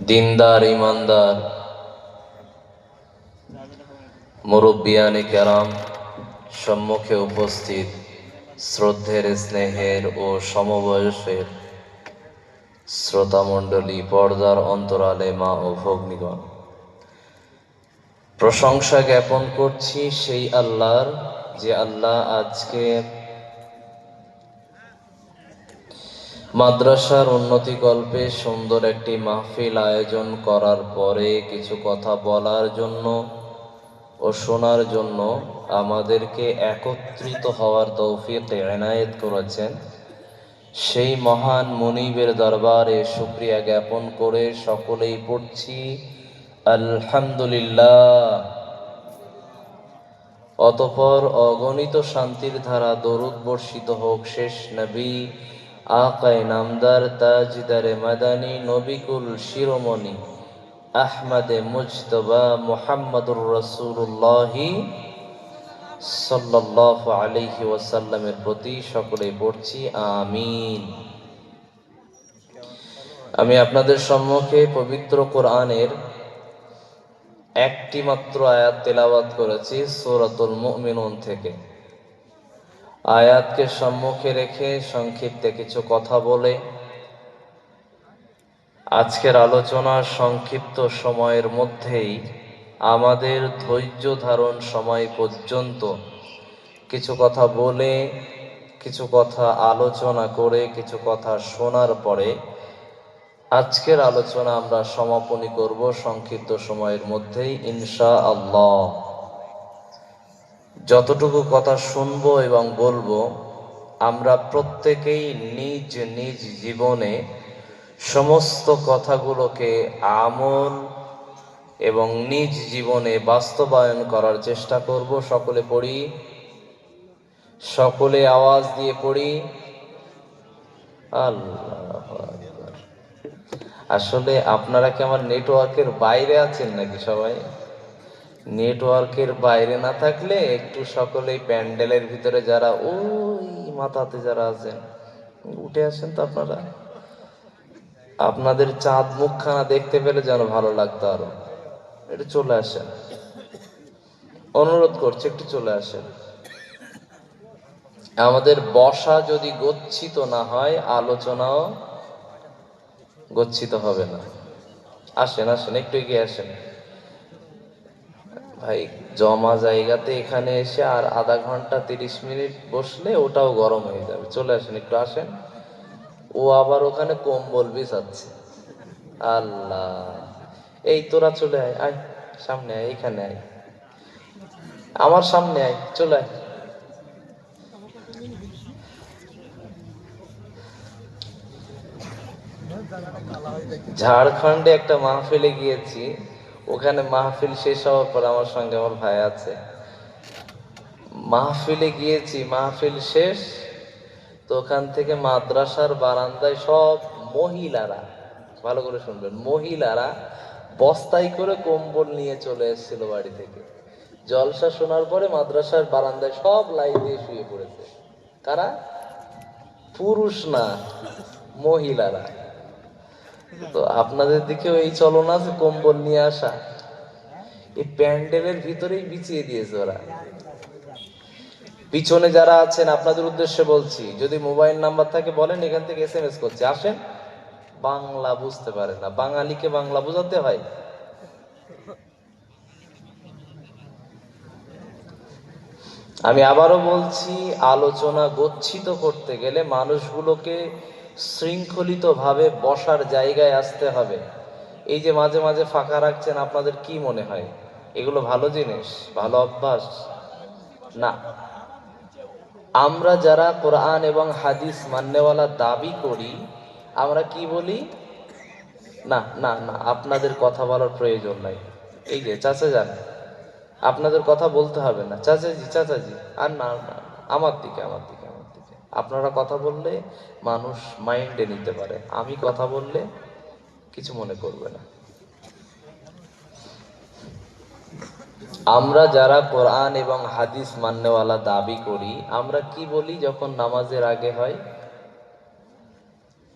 দিনদার ইমানদার মুরব্বিয়ানে কেরাম, সম্মুখে উপস্থিত শ্রদ্ধের, স্নেহের ও সমবয়সের শ্রোতামণ্ডলী, পর্দার অন্তরালে মা ও ভগ্নীগণ, প্রশংসা জ্ঞাপন করছি সেই আল্লাহর, যে আল্লাহ আজকে মাদ্রাসার উন্নতিকল্পে সুন্দর একটি মাহফিল আয়োজন করার পরে কিছু কথা বলার জন্য ও শোনার জন্য আমাদেরকে একত্রিত হওয়ার তৌফিক এনায়েত করেছেন। সেই মহান মুনিবের দরবারে শুকরিয়া জ্ঞাপন করে সকলেই পড়ছি আলহামদুলিল্লাহ। অতঃপর অগণিত শান্তির ধারা দরুদ বর্ষিত হোক শেষ নবী আকায়ে নামদার, তাজদারে মাদানী, নবিকুল শিরোমণি আহমদে মুজতবা মুহাম্মদুর রাসূলুল্লাহ সাল্লাল্লাহু আলাইহি ওয়াসাল্লামের প্রতি সকলেই পড়ছি আমিন। আমি আপনাদের সম্মুখে পবিত্র কোরআনের একটি মাত্র আয়াত তেলাওয়াত করেছি সূরাতুল মুমিনুন থেকে। আয়াতকে সম্মুখে রেখে সংক্ষিপ্তে কিছু কথা বলে আজকের আলোচনার সংক্ষিপ্ত সময়ের মধ্যেই আমাদের ধৈর্য ধারণ সময় পর্যন্ত কিছু কথা বলে, কিছু কথা আলোচনা করে, কিছু কথা শোনার পরে আজকের আলোচনা আমরা সমাপনী করব সংক্ষিপ্ত সময়ের মধ্যেই ইনশাআল্লাহ। যতটুকু কথা শুনবো এবং বলবো, আমরা প্রত্যেকেই নিজ নিজ জীবনে সমস্ত কথাগুলোকে আমল এবং নিজ জীবনে বাস্তবায়ন করার চেষ্টা করব। সকলে পড়ি, সকলে আওয়াজ দিয়ে পড়ি আল্লাহু আকবার। আসলে আপনারা কি আমার নেটওয়ার্কের বাইরে আছেন নাকি? সবাই নেটওয়ার্কের বাইরে না থাকলে একটু সকলেই প্যান্ডেলের ভিতরে যারা ওই মাথাতে যারা আছেন উঠে আসেন তো। আপনারা আপনাদের চাঁদ মুখখানা দেখতে পেলে যেন ভালো লাগতো আরো। একটু চলে আসেন, অনুরোধ করছি একটু চলে আসেন। আমাদের বসা যদি গচ্ছিত না হয়, আলোচনাও গচ্ছিত হবে না। আসেন আসেন, একটু এগিয়ে আসেন ভাই। জমা জায়গাতে এখানে এসে আর আধা ঘন্টা 30 মিনিট বসলে ওটাও গরম হয়ে যাবে। চলে আসেন, একটু আসেন। ও আবার ওখানে কম্বল বিছাচ্ছে। আল্লাহ, এই তোরা চলে আয়, আয় সামনে আয়, এখানে আয়, আমার সামনে আয়, চলে আয়। ঝাড়খণ্ডে একটা মাহফিলে গিয়েছি। ওখানে মাহফিল শেষ হওয়ার পর আমার সঙ্গে আমার ভাই আছে, মাহফিলে গিয়েছি, মাহফিল শেষ তো ওখান থেকে মাদ্রাসার বারান্দায় সব মহিলারা, ভালো করে শুনবেন, মহিলারা বস্তায় করে কম্বল নিয়ে চলে এসেছিল বাড়ি থেকে। জলসা শোনার পরে মাদ্রাসার বারান্দায় সব লাই দিয়ে শুয়ে পড়েছে। কারা? পুরুষ না, মহিলারা। তো আপনাদের দিকেও এই চলন আছে কম্বল নিয়ে আসা? এই প্যান্ডেলের ভিতরেই বিছিয়ে দিয়েছে ওরা। পিছনে যারা আছেন আপনাদের উদ্দেশ্যে বলছি, যদি মোবাইল নাম্বার থাকে বলেন, এখান থেকে SMS করছি, আসেন। বাংলা বুঝতে পারে না, বাঙালিকে বাংলা বোঝাতে হয়। আমি আবারও বলছি, আলোচনা গচ্ছিত করতে গেলে মানুষগুলোকে শৃঙ্খলিত ভাবে বসার জায়গায় আসতে হবে। এই যে মাঝে মাঝে ফাঁকা রাখছেন, আপনাদের কি মনে হয় এগুলো ভালো জিনিস, ভালো অভ্যাস? না। আমরা যারা কোরআন এবং হাদিস মান্যওয়ালা দাবি করি, আমরা কি বলি? না না না, আপনাদের কথা বলার প্রয়োজন নাই। এই যে চাচা যান, আপনাদের কথা বলতে হবে না। চাচাজি চাচাজি, আর না না, আমার দিকে আমার দিকে আমার দিকে। আপনারা কথা বললে মানুষ মাইন্ডে নিতে পারে, আমি কথা বললে কিছু মনে করবে না। আমরা যারা কোরআন এবং হাদিস মান্যওয়ালা দাবি করি, আমরা কি বলি যখন নামাজের আগে হয়?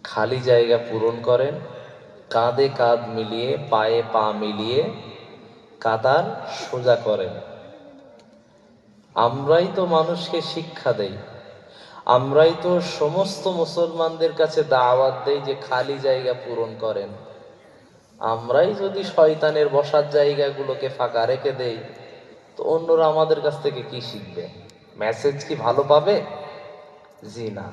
খালি জায়গা পূরণ করেন, কাঁধে কাঁধ মিলিয়ে পায়ে পা মিলিয়ে কাতার সোজা করেন। আমরাই তো মানুষকে শিক্ষা দেই, আমরাই তো সমস্ত মুসলমানদের কাছে দাওয়াত দেই যে খালি জায়গা পূরণ করেন। আমরাই যদি শয়তানের বসার জায়গাগুলোকে ফাঁকা রেখে দেই, তো অন্যরা আমাদের কাছ থেকে কি শিখবে? মেসেজ কি ভালো পাবে? জি না।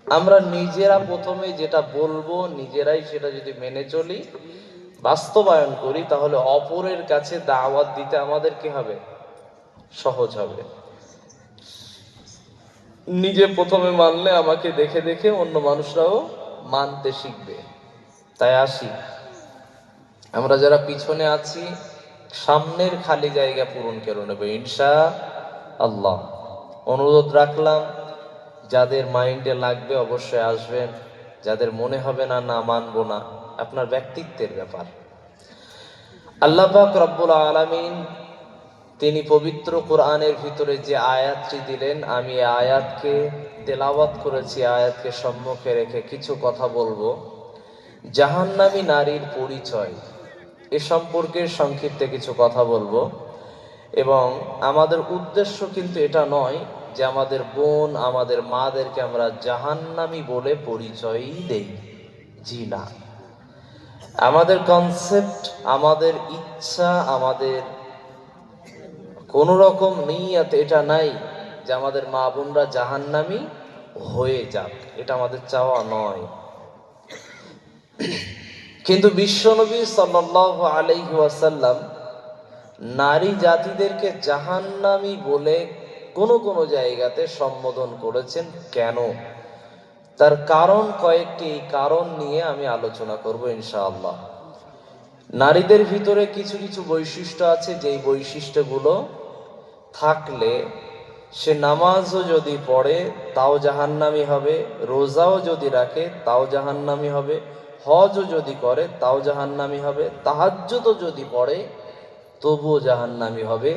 আমরা নিজেরা প্রথমে যেটা বলবো নিজেরাই সেটা যদি মেনে চলি, বাস্তবায়ন করি, তাহলে অপরের কাছে দাওয়াত দিতে আমাদের কি হবে? সহজ হবে। নিজে প্রথমে মানলে আমাকে দেখে দেখে অন্য মানুষরাও মানতে শিখবে। তাই আসি, আমরা যারা পিছনে আছি সামনের খালি জায়গা পূরণ করে নেবে ইনশাআল্লাহ। অনুরোধ রাখলাম, যাদের মাইন্ডে লাগবে অবশ্যই আসবেন, যাদের মনে হবে না না মানবো না, আপনার ব্যক্তিত্বের ব্যাপার। আল্লাহ পাক রব্বুল আলামিন তিনি পবিত্র কোরআনের ভিতরে যে আয়াতটি দিলেন, আমি আয়াতকে তেলাওয়াত করেছি, আয়াতকে সম্মুখে রেখে কিছু কথা বলবো। জাহান্নামী নারীর পরিচয় এ সম্পর্কে সংক্ষিপ্তে কিছু কথা বলবো। এবং আমাদের উদ্দেশ্য কিন্তু এটা নয় যে আমাদের বোন আমাদের মাদেরকে আমরা জাহান্নামী বলে পরিচয়ই দেই, জি না। আমাদের কনসেপ্ট, আমাদের ইচ্ছা, আমাদের কোন রকম নিয়ত এটা নাই যে আমাদের মা বোনরা জাহান্নামী হয়ে যাক, এটা আমাদের চাওয়া নয়। কিন্তু বিশ্বনবী সাল্লাল্লাহু আলাইহি ওয়াসাল্লাম নারী জাতিদেরকে জাহান্নামী বলে কোন কোন জায়গাতে সম্বোধন করেছেন। কেন? তার কারণ কয়েকটি, কারণ নিয়ে আমি আলোচনা করব ইনশাআল্লাহ। নারীদের ভিতরে কিছু কিছু বৈশিষ্ট্য আছে, যেই বৈশিষ্ট্যগুলো থাকলে সে নামাজও যদি পড়ে তাও জাহান্নামী হবে, রোজাও যদি রাখে তাও জাহান্নামী হবে, হজও যদি করে তাও জাহান্নামী হবে, তাহাজ্জুদও যদি পড়ে তবুও জাহান্নামী হবে,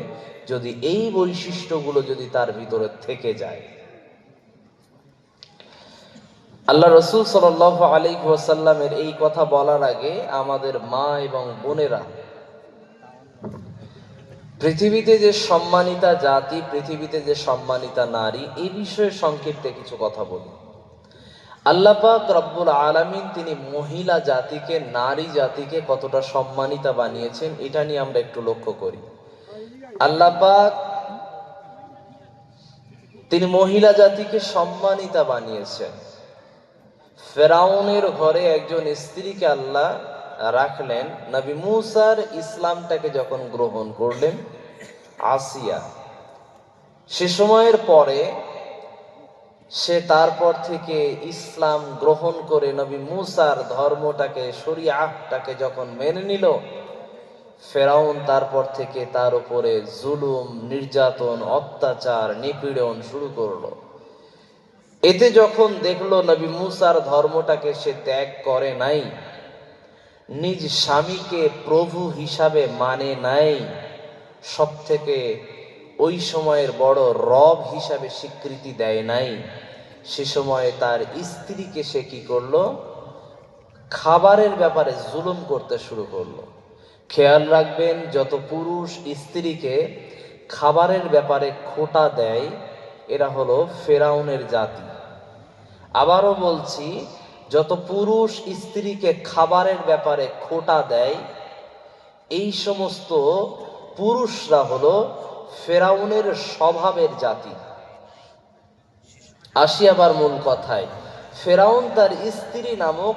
যদি এই বৈশিষ্ট্যগুলো যদি তার ভিতরে থেকে যায়। আল্লাহ রাসূল সাল্লাল্লাহু আলাইহি ওয়াসাল্লামের এই কথা বলার আগে আমাদের মা এবং বোনেরা, পৃথিবীতে যে সম্মানিতা জাতি, পৃথিবীতে যে সম্মানিতা নারী, এই বিষয়ে সংক্ষিপ্তে কিছু কথা বলি। আল্লাহ পাক রব্বুল আলামিন তিনি মহিলা জাতিকে, নারী জাতিকে কতটা সম্মানিতা বানিয়েছেন এটা নিয়ে আমরা একটু লক্ষ্য করি। আল্লাহ পাক তিনি মহিলা জাতিকে সম্মানিতা বানিয়েছেন। ফেরাউনের ঘরে একজন স্ত্রীকে আল্লাহ রাখলেন। নবী মুসার ইসলামটাকে যখন গ্রহণ করলেন আসিয়া, সে সময়ের পরে সে তারপর থেকে ইসলাম গ্রহণ করে নবী মুসার ধর্মটাকে, শরিয়াহটাকে যখন মেনে নিল, ফেরাউন তারপর থেকে তার উপরে জুলুম, নির্যাতন, অত্যাচার, নিপীড়ন শুরু করলো। এতে যখন দেখলো নবী মুসার ধর্মটাকে সে ত্যাগ করে নাই, নিজ স্বামীকে প্রভু হিসাবে মানে নাই, সব থেকে ওই সময়ের বড় রব হিসাবে স্বীকৃতি দেয় নাই, সে সময় তার স্ত্রীকে সে কি করলো? খাবারের ব্যাপারে জুলুম করতে শুরু করলো। খেয়াল রাখবেন, যত পুরুষ স্ত্রীকে খাবারের ব্যাপারে খোটা দেয় এরা হলো ফেরাউনের জাতি। আবারও বলছি, যত পুরুষ স্ত্রীকে খাবারের ব্যাপারে খোটা দেয় এই সমস্ত পুরুষরা হলো ফেরাউনের স্বভাবের জাতি। আসি আবার মূল কথায়, ফেরাউন তার স্ত্রী নামক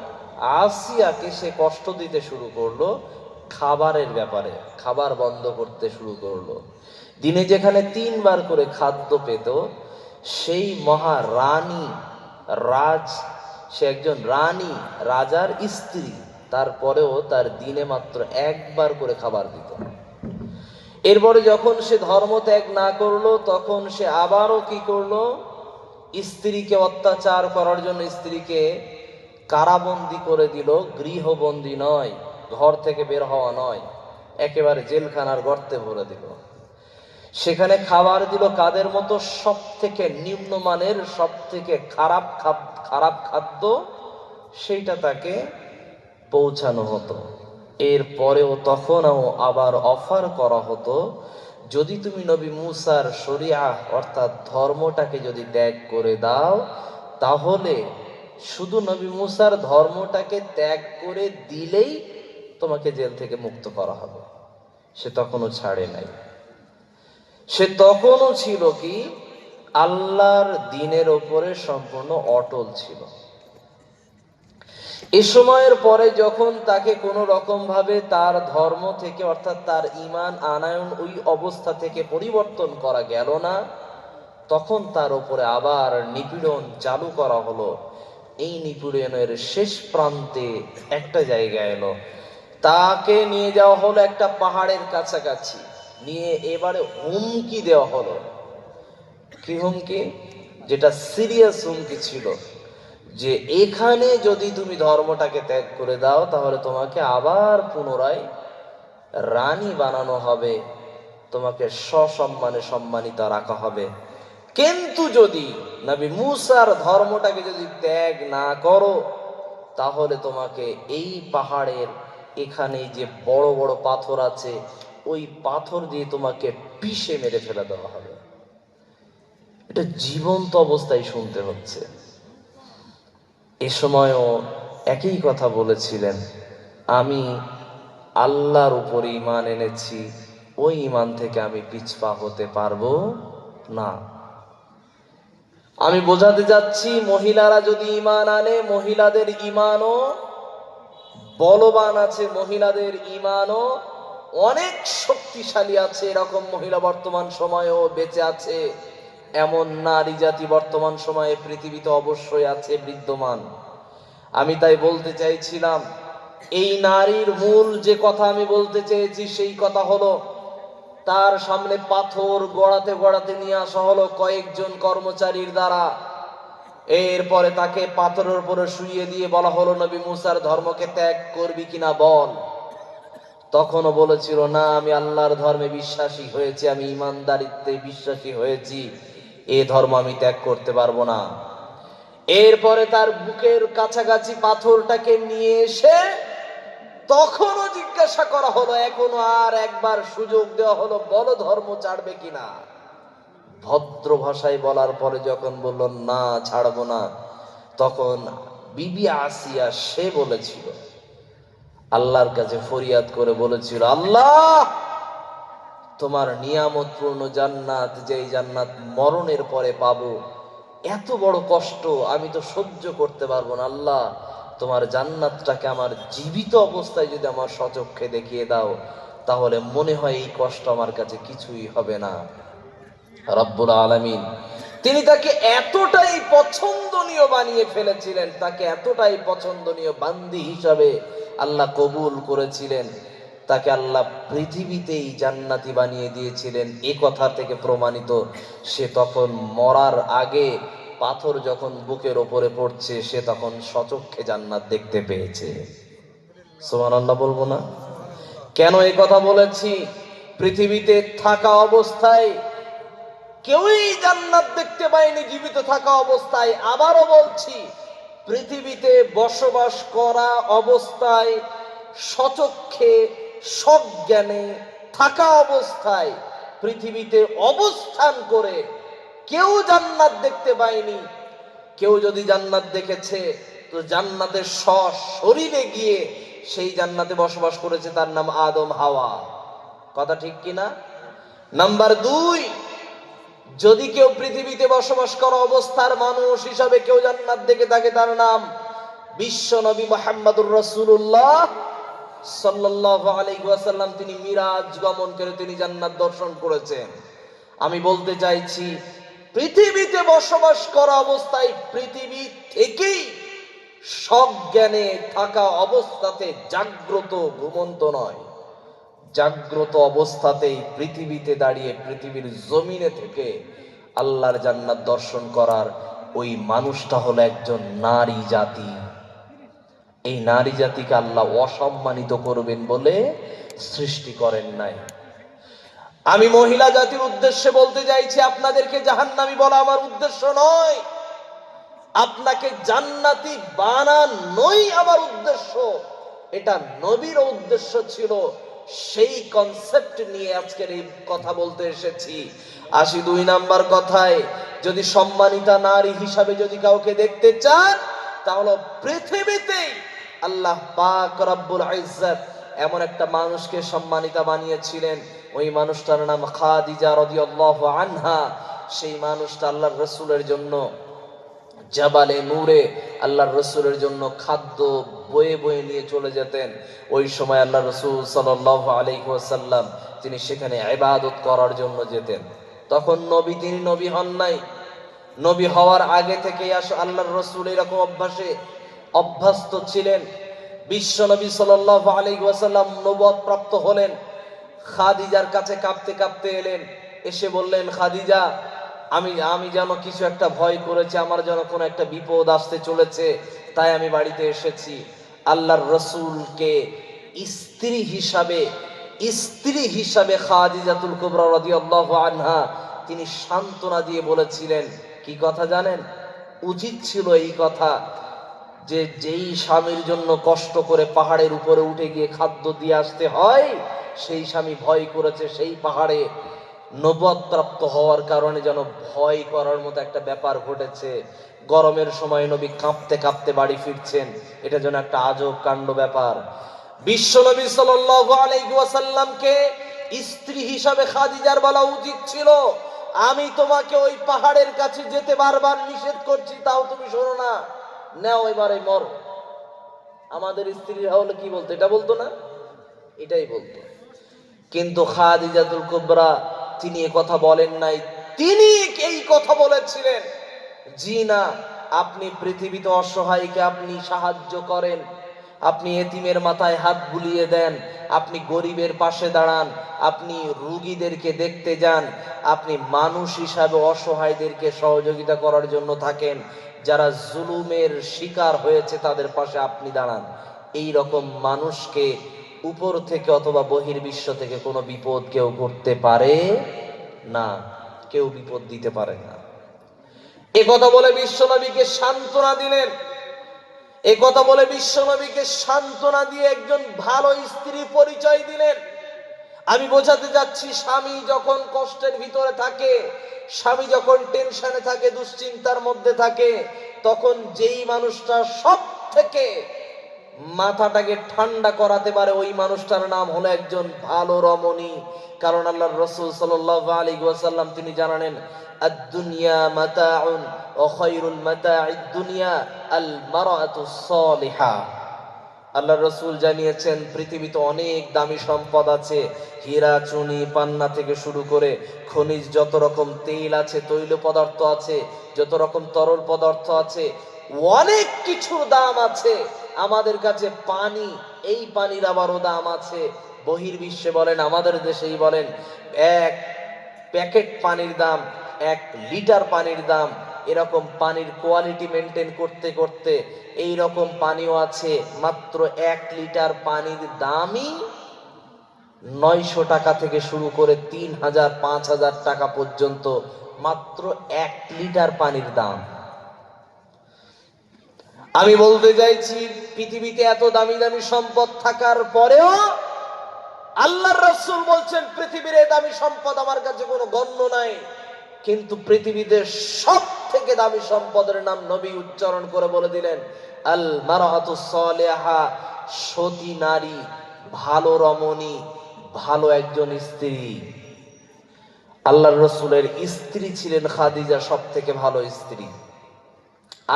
আসিয়াকে সে কষ্ট দিতে শুরু করলো খাবারের ব্যাপারে, খাবার বন্ধ করতে শুরু করলো। দিনে যেখানে 3 বার করে খাদ্য পেত, সেই মহারানী সে একজন রানী, রাজার স্ত্রী, তারপরেও তার দিনে মাত্র 1 বার করে খাবার দিত। এরপরে যখন সে ধর্ম ত্যাগ না করলো, তখন সে আবারও কি করলো? স্ত্রীকে অত্যাচার করার জন্য স্ত্রীকে কারাবন্দী করে দিল। গৃহবন্দী নয়, ঘর থেকে বের হওয়া নয়, একেবারে জেলখানার গর্তে ভরে দিল। সেখানে খাবার দিল কাদের মতো? সব থেকে নিম্নমানের, সব থেকে খারাপ খাদ্য, সেইটা তাকে পৌঁছানো হতো। এরপরেও তখনও আবার অফার করা হতো, যদি তুমি নবী মুসার শরিয়া অর্থাৎ ধর্মটাকে যদি ত্যাগ করে দাও, তাহলে শুধু নবী মুসার ধর্মটাকে ত্যাগ করে দিলেই তোমাকে জেল থেকে মুক্ত করা হবে। সে তখনও ছাড়ে নাই। সে তখনও ছিল কি, আল্লাহর দ্বীনের ওপরে সম্পূর্ণ অটল ছিল। এ সময়ের পরে যখন তাকে কোনো রকম ভাবে তার ধর্ম থেকে অর্থাৎ তার ঈমান আনায়ন ওই অবস্থা থেকে পরিবর্তন করা গেল না, তখন তার উপরে আবার নিপীড়ন চালু করা হলো। এই নিপীড়নের শেষ প্রান্তে একটা জায়গা এলো, তাকে নিয়ে যাওয়া হলো একটা পাহাড়ের কাছাকাছি, নিয়ে এবারে হুমকি দেওয়া হলো। কি হুমকি? যেটা সিরিয়াস হুমকি ছিল, যে এখানে যদি তুমি ধর্মটাকে ত্যাগ করে দাও, তাহলে তোমাকে আবার পুনরায় রানী বানানো হবে, তোমাকে সসম্মানে সম্মানিত রাখা হবে। কিন্তু যদি নবী মুসার ধর্মটাকে যদি ত্যাগ না করো, তাহলে তোমাকে এই পাহাড়ের এখানে যে বড় বড় পাথর আছে, ওই পাথর দিয়ে তোমাকে পিষে মেরে ফেলে দেওয়া হবে। এটা জীবন্ত অবস্থায় শুনতে হচ্ছে। এ সময়ও একই কথা বলেছিলেন, আমি আল্লাহর উপর ঈমান এনেছি, ওই ঈমান থেকে আমি পিছপা হতে পারবো না। আমি বোঝাতে যাচ্ছি, মহিলারা যদি ঈমান আনে, মহিলাদের ঈমানও বলবান আছে, মহিলাদের ঈমানও অনেক শক্তিশালী আছে। এরকম মহিলা বর্তমান সময়েও বেঁচে আছে, এমন নারী জাতি বর্তমান সময়ে পৃথিবীতে অবশ্যই আছে, বিদ্যমান। আমি তাই বলতে চাইছিলাম, এই নারীর মূল যে কথা আমি বলতে চেয়েছি, সেই কথা হলো, তার সামনে পাথর গড়াতে গড়াতে নিয়ে আসা হলো কয়েকজন কর্মচারীর দ্বারা। এরপরে তাকে পাথরের উপরে শুইয়ে দিয়ে বলা হলো, নবী মুসার ধর্মকে ত্যাগ করবি কিনা বল। তখনও বলেছিল, না, আমি আল্লাহর ধর্মে বিশ্বাসী হয়েছি, আমি ইমানদারিত্বে বিশ্বাসী হয়েছি, এ ধর্ম আমি ত্যাগ করতে পারবো না। এরপরে তার বুকের কাছাকাছি পাথরটাকে নিয়ে এসে তখনও জিজ্ঞাসা করা হলো, এখনো আর একবার সুযোগ দেওয়া হলো, বলো ধর্ম ছাড়বে কিনা। ভদ্র ভাষায় বলার পরে যখন বলল না, ছাড়বো না, তখন বিবি আসিয়া সে বলেছিল, আল্লাহর কাছে ফরিয়াদ করে বলেছিল, আল্লাহ, তোমার নিয়ামত পূর্ণ জান্নাত, যেই জান্নাত মরণের পরে পাবো, এত বড় কষ্ট আমি তো সহ্য করতে পারবো না। আল্লাহ, তোমার জান্নাতটাকে আমার জীবিত অবস্থায় যদি আমার স্বচক্ষে দেখিয়ে দাও, তাহলে মনে হয় এই কষ্ট আমার কাছে কিছুই হবে না। রব্বুল আলামিন তিনি তাকে এতটাই পছন্দনীয় বানিয়ে ফেলেছিলেন, তাকে এতটাই পছন্দনীয় বান্দি হিসাবে আল্লাহ কবুল করেছিলেন, তাকে আল্লাহ পৃথিবীতেই জান্নাতি বানিয়ে দিয়েছিলেন। এ কথা থেকে প্রমাণিত, সে তখন মরার আগে পাথর যখন বুকের ওপরে পড়ছে, সে তখন সচক্ষে জান্নাত দেখতে পেয়েছে। সুবহানাল্লাহ বলবো না? কেন এই কথা বলেছি? পৃথিবীতে থাকা অবস্থায় কেউই জান্নাত দেখতে পায়নি জীবিত থাকা অবস্থায়। আবারও বলছি, পৃথিবীতে বসবাস করা অবস্থায়, সচক্ষে সজ্ঞানে থাকা অবস্থায়, পৃথিবীতে অবস্থান করে কেউ জান্নাত দেখতে পায়নি। কেউ যদি জান্নাত দেখেছে, তো জান্নাতের শরীরে গিয়ে সেই জান্নাতে বসবাস করেছে, তার নাম আদম হাওয়া। কথা ঠিক কিনা? নাম্বার 2, যদি কেউ পৃথিবীতে বসবাস করা অবস্থার মানুষ হিসাবে কেউ জান্নাত দেখে থাকে, তার নাম বিশ্ব নবী মুহাম্মদুর রাসূলুল্লাহ সাল্লাল্লাহু আলাইহি ওয়াসাল্লাম। তিনি মিরাজ গমন করে তিনি জান্নাত দর্শন করেছেন। আমি বলতে চাইছি, পৃথিবীতে বসবাস করা অবস্থায়, পৃথিবী থেকেই সজ্ঞানে থাকা অবস্থাতে, জাগ্রত ঘুমন্ত নয়, জাগ্রত অবস্থাতেই পৃথিবীতে দাঁড়িয়ে পৃথিবীর জমিনে থেকে আল্লাহর জান্নাত দর্শন করার ওই মানুষটা হলো একজন নারী জাতি। এই নারী জাতিকে আল্লাহ অসম্মানিত করবেন বলে সৃষ্টি করেন নাই। আমি মহিলা জাতির উদ্দেশ্যে বলতে চাইছি, আপনাদেরকে জাহান্নামী বলা আমার উদ্দেশ্য নয়, আপনাকে জান্নাতি বানানোই আমার উদ্দেশ্য। এটা নবীর উদ্দেশ্য ছিল, সেই কনসেপ্ট নিয়ে আজকের এই কথা বলতে এসেছি। 82 নাম্বার কথায়, যদি সম্মানিতা নারী হিসাবে যদি কাউকে দেখতে চান, তাহলে পৃথিবীতেই আল্লাহ পাক রব্বুল ইজ্জত এমন একটা মানুষকে সম্মানিতা বানিয়েছিলেন, ওই মানুষটার নাম খাদিজা রাদিয়াল্লাহু আনহা। সেই মানুষটা আল্লাহর রাসূলের জন্য জাবালে নূরে আল্লাহর রাসূলের জন্য খাদ্য বয়ে বয়ে নিয়ে চলে যেতেন। ওই সময় আল্লাহর রাসূল সাল্লাল্লাহু আলাইহি ওয়াসাল্লাম তিনি সেখানে ইবাদত করার জন্য যেতেন। তখন নবী, তিনি নবী হন নাই। নবী হওয়ার আগে থেকেই আল্লাহর রাসূল এরকম অভ্যস্ত ছিলেন। বিশ্ব নবী সাল্লাল্লাহু আলাইহি ওয়াসাল্লাম নবুয়ত প্রাপ্ত হলেন, খাদিজার কাছে কাঁপতে কাঁপতে এলেন, এসে বললেন, খাদিজা, আমি যেন কিছু একটা ভয় করেছি, আমার যেন কোনো একটা বিপদ আসতে চলেছে, তাই আমি বাড়িতে এসেছি। আল্লাহর রাসূলকে স্ত্রী হিসাবে খাদিজাতুল কুবরা রাদিয়াল্লাহু আনহা তিনি সান্ত্বনা দিয়ে বলেছিলেন, কি কথা জানেন? উচিত ছিল এই কথা যে যেই স্বামীর জন্য কষ্ট করে পাহাড়ের উপরে উঠে গিয়ে খাদ্য দিয়ে আসতে হয়, সেই স্বামী ভয় করেছে সেই পাহাড়ে নবুয়ত প্রাপ্ত হওয়ার কারণে যেন ভয় করার মতো একটা ব্যাপার ঘটেছে। গরমের সময় নবী কাঁপতে কাঁপতে বাড়ি ফিরছেন, এটা যেন একটা আজব কাণ্ড ব্যাপার। বিশ্ব নবী সাল্লাল্লাহু আলাইহি ওয়াসাল্লামকে স্ত্রী হিসাবে খাদিজার বলা উচিত ছিল, আমি তোমাকে ওই পাহাড়ের কাছে যেতে বারবার নিষেধ করছি, তাও তুমি শোনো না, নাও এবারে মরো। আমাদের স্ত্রীরা হলো কি বলতো? এটা বলতো না? এটাই বলতো। কিন্তু খাদিজাতুল কুবরা তিনি কথা বলেন নাই, তিনি এই কথা বলেছিলেন, জি না, আপনি পৃথিবীতে অসহায়কে আপনি সাহায্য করেন, আপনি এতিমের মাথায় হাত বুলিয়ে দেন, আপনি গরিবের পাশে দাঁড়ান, আপনি রোগীদেরকে দেখতে যান, আপনি মানুষ হিসাবে অসহায়দেরকে সহযোগিতা করার জন্য থাকেন, যারা জুলুমের শিকার হয়েছে তাদের পাশে আপনি দাঁড়ান। এই রকম মানুষকে উপর থেকে অথবা বহির্বিশ্ব থেকে কোনো বিপদ কেউ করতে পারে না, কেউ বিপদ দিতে পারে না। এ কথা বলে বিশ্বনবীকে সান্ত্বনা দিলেন। এ কথা বলে বিশ্বনবীকে সান্ত্বনা দিয়ে একজন ভালো স্ত্রী পরিচয় দিলেন। আমি বোঝাতে যাচ্ছি, স্বামী যখন কষ্টের ভিতরে থাকে, স্বামী যখন টেনশনে থাকে, দুশ্চিন্তার মধ্যে থাকে, তখন যেই মানুষটা সব থেকে মাথাটাকে ঠান্ডা করাতে পারে, ওই মানুষটার নাম হলো একজন ভালো রমণী। কারণ আল্লাহর রাসূল সাল্লাল্লাহু আলাইহি ওয়াসাল্লাম তিনি জানালেন, আদ-দুনিয়া মাতাউন ওয়া খায়রুল মাতাঈদ দুনিয়া আল মারআতুস সালিহা। আল্লাহর রাসূল জানিয়েছেন, পৃথিবীতে অনেক দামি সম্পদ আছে, হীরা চুনি পান্না থেকে শুরু করে খনিজ যত রকম তেল আছে, তৈল পদার্থ আছে, যত রকম তরল পদার্থ আছে, অনেক কিছুর দাম আছে। আমাদের কাছে পানি, এই পানির আবারও দাম আছে। বহির্বিশ্বে বলেন, আমাদের দেশেই বলেন, এক প্যাকেট পানির দাম, 1 লিটার পানির দাম। এরকম পানির কোয়ালিটি মেনটেন করতে করতে এই রকম পানিও আছে, মাত্র 1 লিটার পানির দামই 900 টাকা থেকে শুরু করে 3000 5000 টাকা পর্যন্ত, মাত্র 1 লিটার পানির দাম। আমি বলতে চাইছি, পৃথিবীতে এত দামি দামি সম্পদ থাকার পরেও আল্লাহর রাসূল বলছেন, পৃথিবীর এই দামি সম্পদ আমার কাছে কোনো গণ্য নাই। কিন্তু পৃথিবীতে সব থেকে দামি সম্পদের নাম নবী উচ্চারণ করে বলে দিলেন, আল মারআতুস সালিহা, সতী নারী, ভালো রমণী, ভালো একজন স্ত্রী। আল্লাহর রাসূলের স্ত্রী ছিলেন খাদিজা, সব থেকে ভালো স্ত্রী।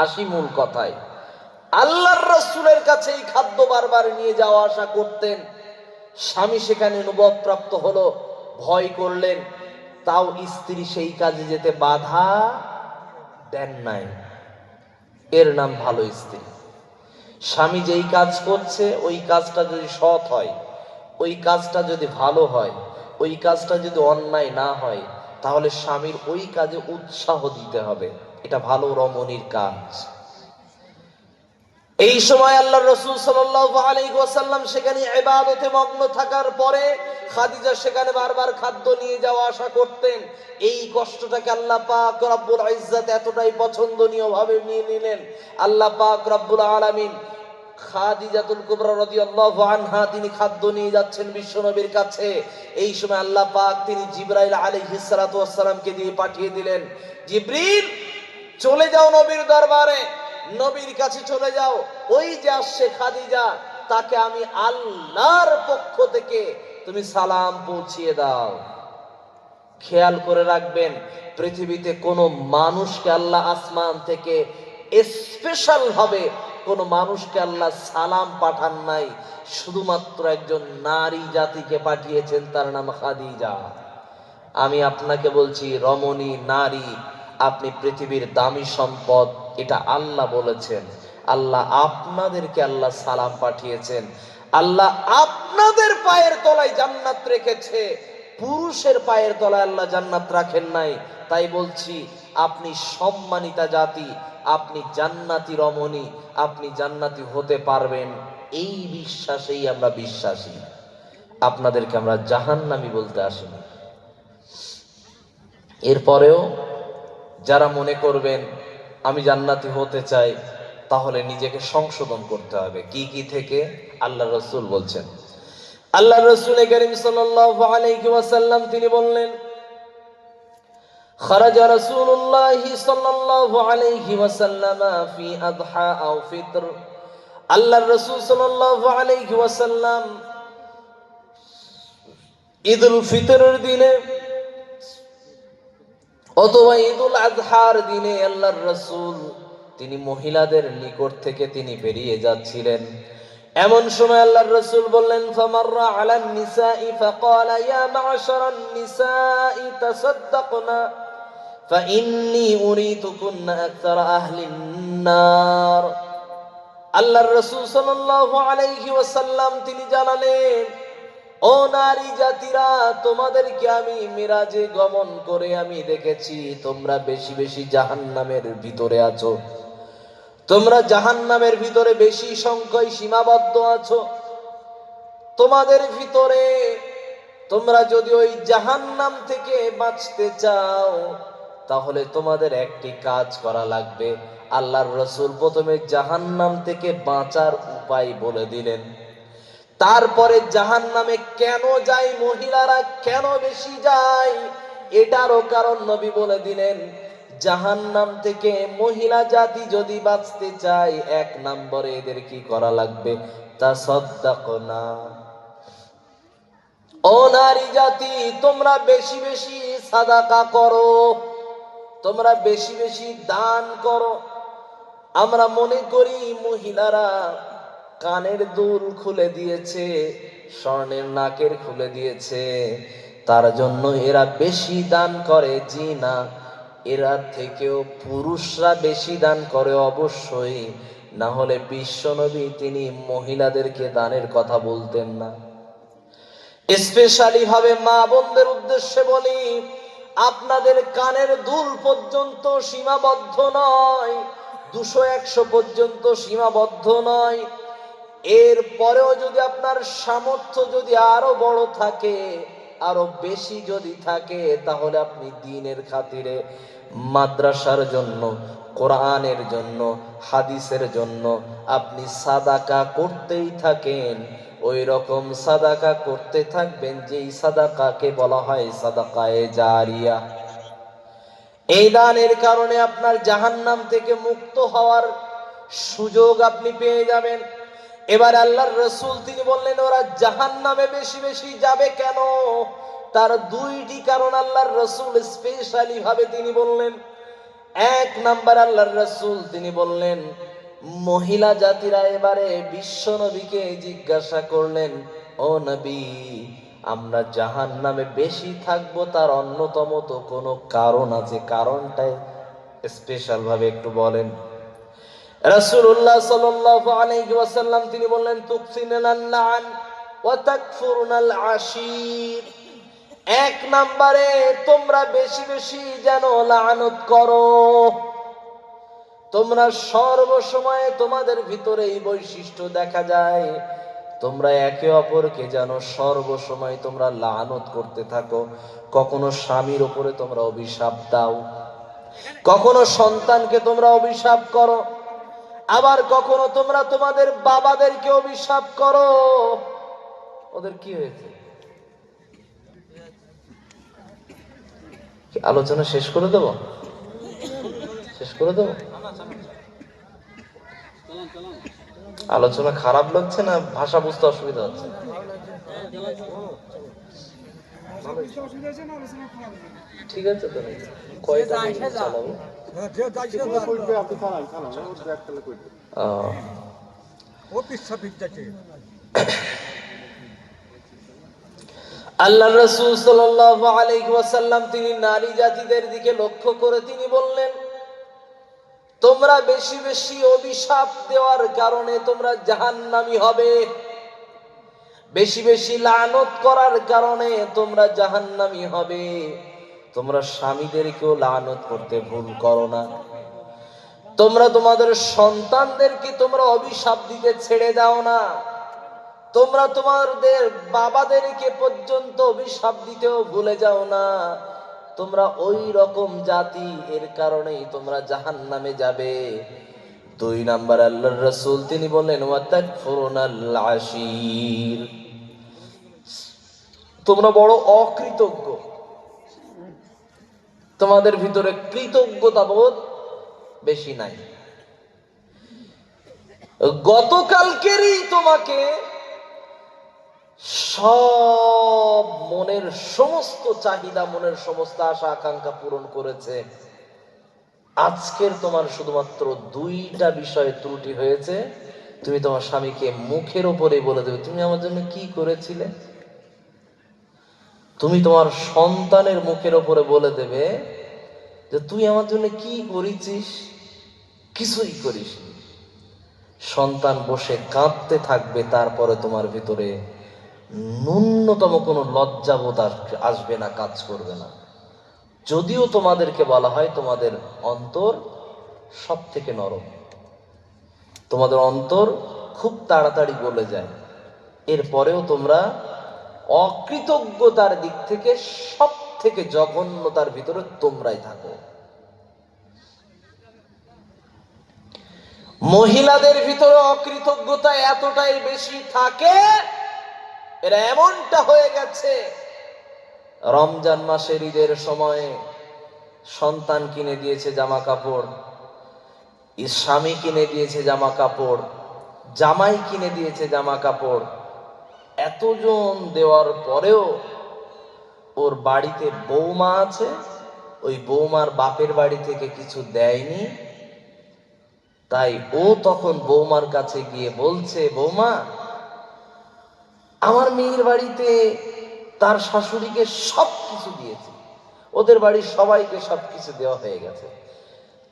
আসি মূল কথায়, আল্লাহর রাসূলের কাছে এই খাদ্য বারবার নিয়ে যাওয়া আসা করতেন। স্বামী সেখানে নবুয়ত প্রাপ্ত হলো, ভয় করলেন, তাও স্ত্রী সেই কাজে যেতে বাধা দেন নাই। এর নাম ভালো স্ত্রী। স্বামী যেই কাজ করছে, ওই কাজটা যদি সৎ হয়, ওই কাজটা যদি ভালো হয়, ওই কাজটা যদি অন্যায় না হয়, তাহলে স্বামীর ওই কাজে উৎসাহ দিতে হবে। এটা ভালো রমণীর কাজ। এই সময় আল্লাহর রাসূল সাল্লাল্লাহু আলাইহি ওয়াসাল্লাম সেখানে ইবাদতে মগ্ন থাকার পরে খাদিজা সেখানে বারবার খাদ্য নিয়ে যাওয়া আসা করতেন। এই কষ্টটাকে আল্লাহ পাক রব্বুল ইজ্জত এতটাই পছন্দনীয় ভাবে নিয়ে নিলেন, আল্লাহ পাক রব্বুল আলামিন খাদিজাতুল কুবরা রাদিয়াল্লাহু আনহা তিনি খাদ্য নিয়ে যাচ্ছেন বিশ্বনবীর কাছে। এই সময় আল্লাহ পাক তিনি জিবরাইল আলাইহিস সালাতু ওয়াস সালামকে দিয়ে পাঠিয়ে দিলেন, জিবরিল চলে যাও নবীর দরবারে, নবীর কাছে চলে যাও, ওই যে আসছে খাদিজা, তাকে আমি আল্লাহর পক্ষ থেকে তুমি সালাম পৌঁছিয়ে দাও। খেয়াল করে রাখবেন, পৃথিবীতে কোনো মানুষকে আল্লাহ আসমান থেকে স্পেশাল ভাবে কোনো মানুষকে আল্লাহ সালাম পাঠান নাই, শুধুমাত্র একজন নারী জাতিকে পাঠিয়েছেন, তার নাম খাদিজা। আমি আপনাকে বলছি, রমণী নারী, আপনি পৃথিবীর দামি সম্পদ, এটা আল্লাহ বলেছেন। আল্লাহ আপনাদেরকে আল্লাহ সালাম পাঠিয়েছেন। আল্লাহ আপনাদের পায়ের তলায় জান্নাত রেখেছে, পুরুষের পায়ের তলায় আল্লাহ জান্নাত রাখেন নাই। তাই বলছি, আপনি সম্মানিতা জাতি, আপনি জান্নাতি রমণী, আপনি জান্নাতি হতে পারবেন, এই বিশ্বাসেই আমরা বিশ্বাসী। আপনাদেরকে আমরা জাহান্নামী বলতে আসিনি। এরপরেও যারা মনে করবেন আমি জান্নাতি হতে চাই, তাহলে নিজেকে সংশোধন করতে হবে। কি কি থেকে? আল্লাহ রাসূল বলছেন, আল্লাহ রাসূল কারীম সাল্লাল্লাহু আলাইহি ওয়াসাল্লাম তিনি বললেন, খারাজা রাসূলুল্লাহ সাল্লাল্লাহু আলাইহি ওয়াসাল্লাম ফি আযহা আও ফিতর। আল্লাহ রাসূল সাল্লাল্লাহু আলাইহি ওয়াসাল্লাম ঈদুল ফিতরের দিনে অথবা ঈদুল আযহার দিনে আল্লাহর রাসূল তিনি মহিলাদের নিকট থেকে তিনি বেরিয়ে যাচ্ছিলেন। এমন সময় আল্লাহর রাসূল বললেন, ফামাররা আলান নিসাই ফাকালা ইয়া মা'শারান নিসাই তাসাদ্দাকনা ফাইন্নী উরিতুকুন্না আকতারা আহলিন নার। আল্লাহর রাসূল সাল্লাল্লাহু আলাইহি ওয়াসাল্লাম তিনি জানালেন, ও নারী জাতিরা, তোমাদেরকে আমি মিরাজে গমন করে আমি দেখেছি তোমরা বেশি বেশি জাহান্নামের ভিতরে আছো, তোমরা জাহান্নামের ভিতরে বেশি সংখ্যায় সীমাবদ্ধ আছো। তোমাদের ভিতরে তোমরা যদি ওই জাহান্নাম থেকে বাঁচতে চাও, তাহলে তোমাদের একটি কাজ করা লাগবে। আল্লাহর রাসূল প্রথমে জাহান্নাম থেকে বাঁচার উপায় বলে দিলেন। তারপরে জাহান্নামে কেন যায় মহিলারা, কেন বেশি যায়, এটারও কারণ নবী বলে দিলেন। জাহান্নাম থেকে মহিলা জাতি যদি বাঁচতে চায়, এক নম্বরে এদের কি করা লাগবে? তাসাদ্দাকনা। ও নারী জাতি, তোমরা বেশি বেশি সাদাকা করো, তোমরা বেশি বেশি দান করো। আমরা মনে করি মহিলারা কানের দুল খুলে দিয়েছে, স্বর্ণের নাকের খুলে দিয়েছে, তার জন্য এরা বেশি দান করে। জি না, এরা থেকেও পুরুষরা বেশি দান করে অবশ্যই, না হলে বিশ্বনবী তিনি মহিলাদেরকে দানের কথা বলতেন না। স্পেশালি ভাবে মা বোনদের উদ্দেশ্যে বলি, আপনাদের কানের দুল পর্যন্ত সীমাবদ্ধ নয়, 200-100 পর্যন্ত সীমাবদ্ধ নয়। এর পরেও যদি আপনার সামর্থ্য যদি আরো বড় থাকে, আরো বেশি যদি থাকে, তাহলে আপনি দ্বীনের খাতিরে মাদ্রাসার জন্য, কোরআনের জন্য, হাদিসের জন্য আপনি সাদাকা করতেই থাকেন। ওই রকম সাদাকা করতে থাকবেন যেই সাদাকাকে বলা হয় সাদাকায়ে জারিয়া। এই দানের কারণে আপনার জাহান্নাম থেকে মুক্ত হওয়ার সুযোগ আপনি পেয়ে যাবেন। এবার আল্লাহর রাসূল তিনি বললেন, ওরা জাহান্নামে বেশি বেশি যাবে কেন? তার দুইটি কারণ আল্লাহর রাসূল স্পেশালি ভাবে তিনি বললেন। এক নাম্বার, আল্লাহর রাসূল তিনি বললেন, মহিলা জাতিরা এবারে বিশ্ব নবীকে জিজ্ঞাসা করলেন, ও নবী, আমরা জাহান্নামে বেশি থাকবো, তার অন্যতম তো কোনো কারণ আছে, কারণটাই স্পেশাল ভাবে একটু বলেন। রাসূলুল্লাহ সাল্লাল্লাহু আলাইহি ওয়াসাল্লাম তিনি বললেন, তুকসিনাল লান ওয়া তাকফুরুনাল আশীর। এক নম্বরে, তোমরা বেশি বেশি যেন লানত করো। তোমরা সর্বসময় তোমাদের ভিতরে এই বৈশিষ্ট্য দেখা যায়, তোমরা একে অপরকে যেন সর্বসময় তোমরা লানত করতে থাকো। কখনো স্বামীর উপরে তোমরা অভিশাপ দাও, কখনো সন্তানকে তোমরা অভিশাপ করো। আবার কখনো তোমরা তোমাদের বাবাদেরকে অভিশাপ করো। ওদের কি হয়েছে? আলোচনা শেষ করে দেব? শেষ করে দেব? আলোচনা খারাপ লাগছে না ভাষা বুঝতে অসুবিধা হচ্ছে? ঠিক আছে, তো কয়টা চালাবো? আল্লাহ রাসূল সাল্লাল্লাহু আলাইহি ওয়াসাল্লাম তিনি নারী জাতিদের দিকে লক্ষ্য করে তিনি বললেন, তোমরা বেশি বেশি অভিশাপ দেওয়ার কারণে তোমরা জাহান্নামী হবে, বেশি বেশি লানত করার কারণে তোমরা জাহান্নামী হবে। তোমরা স্বামীদেরকেও লানত করতে ভুল করো না। তোমরা তোমাদের সন্তানদেরকে তোমরা অভিশাপ দিতে ছেড়ে দাও না। তোমরা তোমাদের বাবাদেরকে পর্যন্ত অভিশাপ দিতেও ভুলে যাও না। তোমরা ওই রকম জাতি, এর কারণেই তোমরা জাহান্নামে যাবে। 2 নাম্বার আল্লাহর রাসূল তিনি বললেন, ওয়াতাকফুরুনাল আশীর, তোমরা বড় অকৃতজ্ঞ, তোমাদের ভিতরে কৃতজ্ঞতা বোধ বেশি নাই। গতকালকেরই তোমাকে সব মনের সমস্ত চাহিদা, মনের সমস্ত আশা আকাঙ্ক্ষা পূরণ করেছে। আজকের তোমার শুধুমাত্র 2টা বিষয়ে ত্রুটি হয়েছে। তুমি তোমার স্বামীকে মুখের উপরে বলে দেবে, তুমি আমার জন্য কি করেছিলে। তুমি তোমার সন্তানের মুখের উপরে বলে দেবে যে তুই আমার জন্য কি করেছিস, কিছুই করিস। সন্তান বসে কাঁদতে থাকবে, তারপরে তোমার ভিতরে ন্যূনতম কোনো লজ্জাবোধ আসবে না, কাজ করবে না। যদিও তোমাদেরকে বলা হয় তোমাদের অন্তর সব থেকে নরম, তোমাদের অন্তর খুব তাড়াতাড়ি গলে যায়, এরপরেও তোমরা অকৃতজ্ঞতার দিক থেকে সব থেকে জঘন্যতার ভিতরে তোমরাই থাকো। মহিলাদের ভিতরে অকৃতজ্ঞতা এতটাই বেশি থাকে, এরা এমনটা হয়ে গেছে, রমজান মাসের ঈদের সময় সন্তান কিনে দিয়েছে জামা কাপড়, স্বামী কিনে দিয়েছে জামা কাপড়, জামাই কিনে দিয়েছে জামা কাপড়, এতজন দেওয়ার পরেও ওর বাড়িতে বৌমা আছে, ওই বৌমার বাপের বাড়ি থেকে কিছু দেয়নি। তাই ও তখন বৌমার কাছে গিয়ে বলছে, বৌমা, আমার মেয়ের বাড়িতে তার শাশুড়িকে সব কিছু দিয়েছে, ওদের বাড়ির সবাইকে সবকিছু দেওয়া হয়ে গেছে,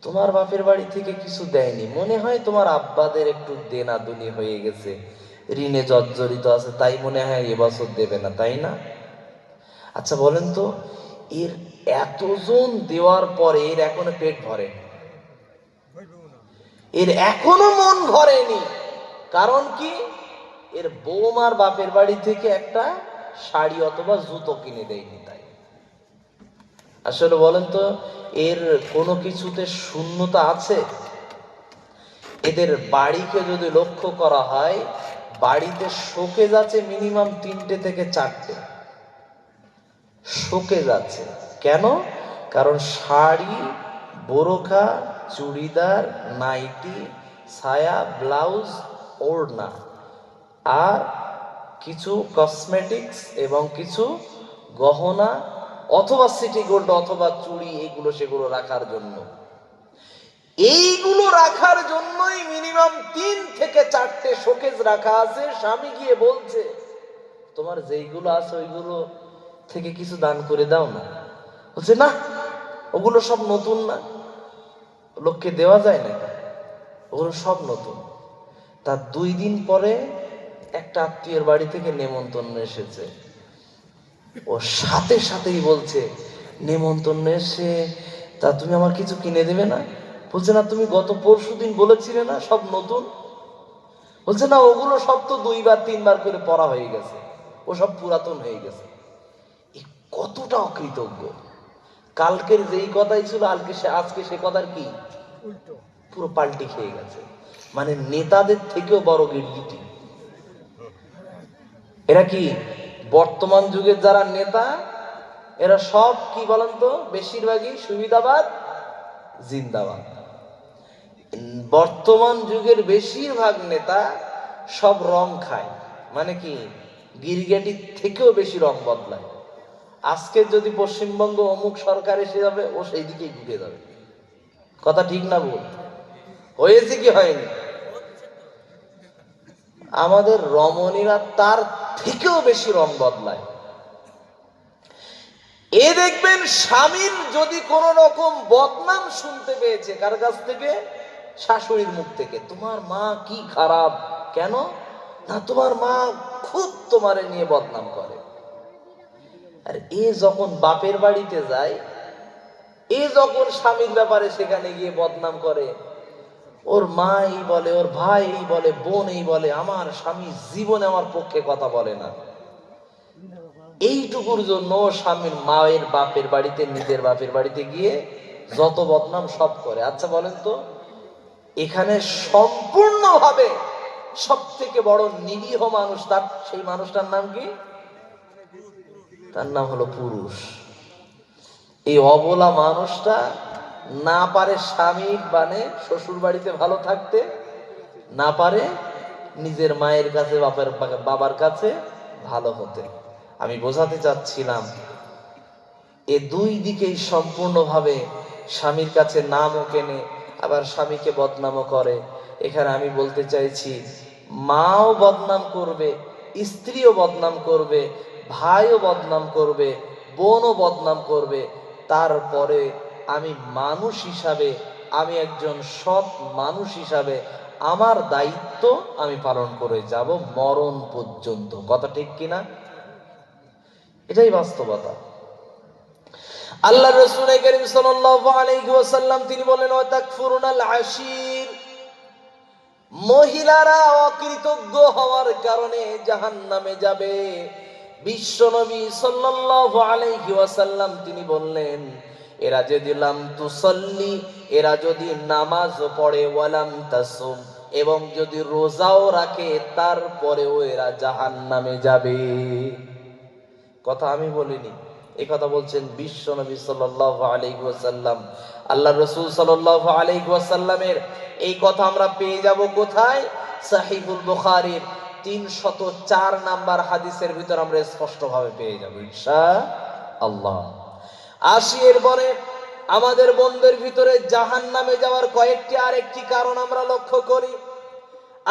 তোমার বাপের বাড়ি থেকে কিছু দেয়নি, মনে হয় তোমার আব্বাদের একটু দেনাদুনি হয়ে গেছে, ঋণে জর্জরিত আছে, তাই মনে হয় এবছর দেবে না, তাই না? আচ্ছা বলেন তো, এর এতজন দেওয়ার পরে এর এখনো পেট ভরে, এর এখনো মন ভরেনি। কারণ কি? এর বৌমার বাপের বাড়ি থেকে একটা শাড়ি অথবা জুতো কিনে দেয়নি। তাই আসলে বলেন তো, এর কোনো কিছুতে শূন্যতা আছে? এদের বাড়িকে যদি লক্ষ্য করা হয়, বাড়িতে শোকেজ আছে মিনিমাম 3টে থেকে 4টে শোকেজ আছে। কেন? কারণ শাড়ি, বোরখা, চুড়িদার, নাইটি, ছায়া, ব্লাউজ, ওড়না আর কিছু কসমেটিক্স এবং কিছু গহনা অথবা সিটি গোল্ড অথবা চুড়ি, এগুলো সেগুলো রাখার জন্য, এইগুলো রাখার জন্যই মিনিমাম 3 থেকে 4টে শোকেজ রাখা আছে। স্বামী গিয়ে বলছে, তোমার যেইগুলো আছে ওইগুলো থেকে কিছু দান করে দাও না। বলছে, না, ওগুলো সব নতুন না, লোককে দেওয়া যায় না, ওগুলো সব নতুন। তার 2 দিন পরে একটা আত্মীয়ের বাড়ি থেকে নেমন্তন্ন এসেছে, ও সাথে সাথেই বলছে, নেমন্তন্ন এসে তা তুমি আমার কিছু কিনে দেবে না? বলছে, না, তুমি গত পরশুদিন বলেছিলে না সব নতুন। বলছে, না, ওগুলো সব তো 2বার 3বার করে পড়া হয়ে গেছে, ও সব পুরাতন হয়ে গেছে। কতটা অকৃতজ্ঞ! কালকের যেই কথাই ছিল আজকে সে কথার কি উল্টো। পুরো পাল্টি খেয়ে গেছে। মানে নেতাদের থেকেও বড় গিরগিটি এরা। কি বর্তমান যুগের যারা নেতা, এরা সব কি বলেন তো, বেশিরভাগই সুবিধাবাদ জিন্দাবাদ। বর্তমান যুগের বেশিরভাগ নেতা সব রং খায়, মানে কি গিরগিটির থেকেও বেশি রং বদলায়। আজকে যদি পশ্চিমবঙ্গ অমুক সরকার এসে যাবে, ও সেই দিকেই ঘুরে যাবে। কথা ঠিক না বল? হয়েছে কি হয়নি? আমাদের রমণীরা তার থেকেও বেশি রং বদলায়। এ দেখবেন স্বামীর যদি কোন রকম বদনাম শুনতে পেয়েছে, কার কাছ থেকে? শাশুড়ির মুখ থেকে। তোমার মা কি খারাপ, কেন না তোমার মা খুব তোমারে নিয়ে বদনাম করে। আর এ যখন বাপের বাড়িতে যায়, এ যখন স্বামীর ব্যাপারে সেখানে গিয়ে বদনাম করে, ওর মা এই বলে, ওর ভাই এই বলে, বোন এই বলে, আমার স্বামী জীবনে আমার পক্ষে কথা বলে না। এইটুকুর জন্য স্বামীর মায়ের বাপের বাড়িতে, নিজের বাপের বাড়িতে গিয়ে যত বদনাম সব করে। আচ্ছা বলেন তো, এখানে সম্পূর্ণভাবে সব থেকে বড় নিরীহ মানুষ, তার সেই মানুষটার নাম কি? তার নাম হলো পুরুষ। এই অবলা মানুষটা না পারে স্বামীর মানে শ্বশুর বাড়িতে ভালো থাকতে, না পারে নিজের মায়ের কাছে, বাবার কাছে ভালো হতে। আমি বোঝাতে চাচ্ছিলাম, এ দুই দিকেই সম্পূর্ণভাবে স্বামীর কাছে নামও কেনে, আবার স্বামীকে বদনামও করে। এখানে আমি বলতে চাইছি, মাও বদনাম করবে, স্ত্রীও বদনাম করবে, ভাইও বদনাম করবে, বোনও বদনাম করবে। তারপরে আমি মানুষ হিসাবে, আমি একজন সৎ মানুষ হিসাবে আমার দায়িত্ব আমি পালন করে যাব মরণ পর্যন্ত। কথা ঠিক কিনা? এটাই বাস্তবতা। আল্লাহ রাসূল কারীম সাল্লাল্লাহু আলাইহি ওয়াসাল্লাম তিনি বলেন, ওয়া তাকফুরুনাল আশীর, মহিলারা অকৃতজ্ঞ হওয়ার কারণে জাহান্নামে যাবে। বিশ্বনবী সাল্লাল্লাহু আলাইহি ওয়াসাল্লাম তিনি বললেন, এরা যদি লাম তুসাল্লি, এরা যদি নামাজ পড়ে, ওয়ালাম তাসুম, এবং যদি রোজাও রাখে, তারপরেও এরা জাহান্নামে যাবে। কথা আমি বলিনি, এই কথা বলছেন বিশ্বনবী সাল্লাল্লাহু আলাইহি ওয়াসাল্লাম। আল্লাহ রাসূল সাল্লাল্লাহু আলাইহি ওয়াসাল্লামের এই কথা আমরা পেয়ে যাব কোথায়? সহিহুল বুখারীর 304 নাম্বার হাদিসের ভিতর আমরা স্পষ্টভাবে পেয়ে যাব ইনশাআল্লাহ। আসি এরপরে আমাদের বন্ধের ভিতরে জাহান্নামে যাওয়ার কয়েকটি আরেকটি কারণ আমরা লক্ষ্য করি।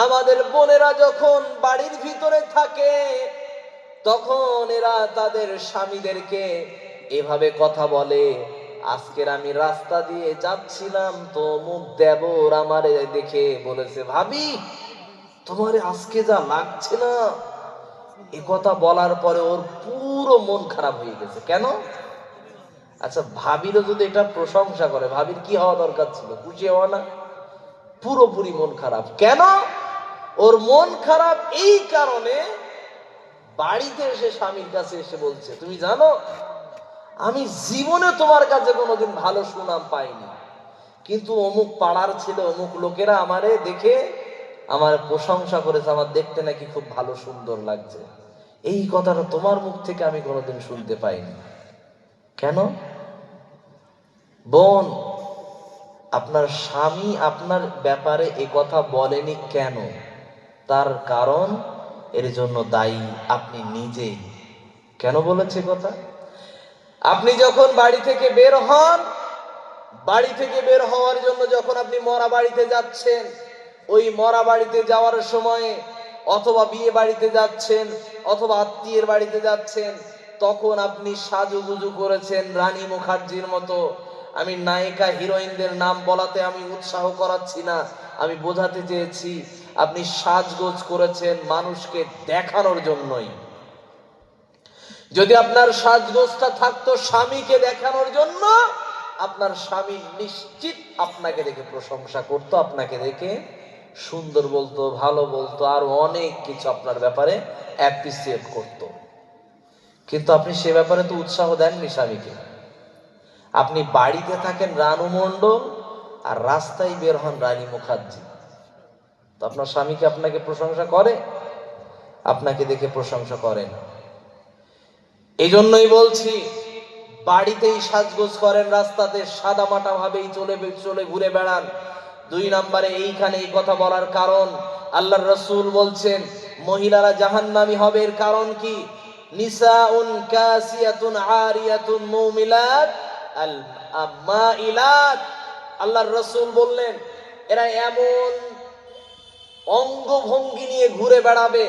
আমাদের বোনেরা যখন বাড়ির ভিতরে থাকে, তখন এরা তাদের স্বামীদেরকে এভাবে কথা বলে, আজকের আমি রাস্তা দিয়ে যাচ্ছিলাম তো মুখ দেবর আমারে দেখে বলেছে, ভাবি তোমারে আজকে যা লাগছে না। এ কথা বলার পরে ওর পুরো মন খারাপ হয়ে গেছে। কেন? আচ্ছা, ভাবিরও যদি এটা প্রশংসা করে, ভাবির কি হওয়া দরকার ছিল? খুশি হওয়া না? পুরোপুরি মন খারাপ। কেন? ওর মন খারাপ এই কারণে, বাড়িতে এসে স্বামীর কাছে এসে বলছে, তুমি জানো আমি জীবনে তোমার কাছে কোনোদিন ভালো সুনাম পাইনি, কিন্তু অমুক পাড়ার ছেলে, অমুক লোকেরা আমারে দেখে আমার প্রশংসা করেছে, আমার দেখতে নাকি খুব ভালো সুন্দর লাগছে। এই কথাটা তোমার মুখ থেকে আমি কোনোদিন শুনতে পাইনি। কেন? বোন, আপনার স্বামী আপনার ব্যাপারে এ কথা বলেনি কেন? তার কারণ এর জন্য দায়ী আপনি নিজেই। কেন বলেছে কথা? আপনি যখন বাড়ি থেকে বের হন, বাড়ি থেকে বের হওয়ার জন্য যখন আপনি মরা বাড়িতে যাচ্ছেন, ওই মরা বাড়িতে যাওয়ার সময় অথবা বিয়ে বাড়িতে যাচ্ছেন, অথবা আত্মীয়ের বাড়িতে যাচ্ছেন, তখন আপনি সাজুগুজু করেছেন রানী মুখার্জির মতো। আমি নায়িকা হিরোইনদের নাম বলাতে আমি উৎসাহ করাচ্ছি না, আমি বোঝাতে চেয়েছি আপনি সাজগোজ করেছেন মানুষকে দেখানোর জন্যই। যদি আপনার সাজগোজটা থাকতো স্বামীকে দেখানোর জন্য, আপনার স্বামী নিশ্চিত আপনাকে দেখে প্রশংসা করতো, আপনাকে দেখে সুন্দর বলতো, ভালো বলতো, আর অনেক কিছু আপনার ব্যাপারে অ্যাপ্রিসিয়েট করতো। কিন্তু আপনি সে ব্যাপারে তো উৎসাহ দেননি স্বামীকে। আপনি বাড়িতে থাকেন রানু মণ্ডল, আর রাস্তায় বের হন রানী মুখার্জি, তো আপনার স্বামীকে আপনাকে প্রশংসা করে? আপনাকে দেখে প্রশংসা করে না। এই জন্যই বলছি, বাড়িতেই সাজগোজ করেন, রাস্তাতে সাদামাটা ভাবেই চলে চলে ঘুরে বেড়ান। 2 নম্বরে এইখানে এই কথা বলার কারণ, আল্লাহর রাসূল বলছেন মহিলারা জাহান্নামী হবে। এর কারণ কি? নিসাউন কাসিয়াতুন আরিয়াতুন মুমিলাত আল মাইলাত। আল্লাহর রাসূল বললেন এরা এমন অঙ্গভঙ্গি নিয়ে ঘুরে বেড়াবে,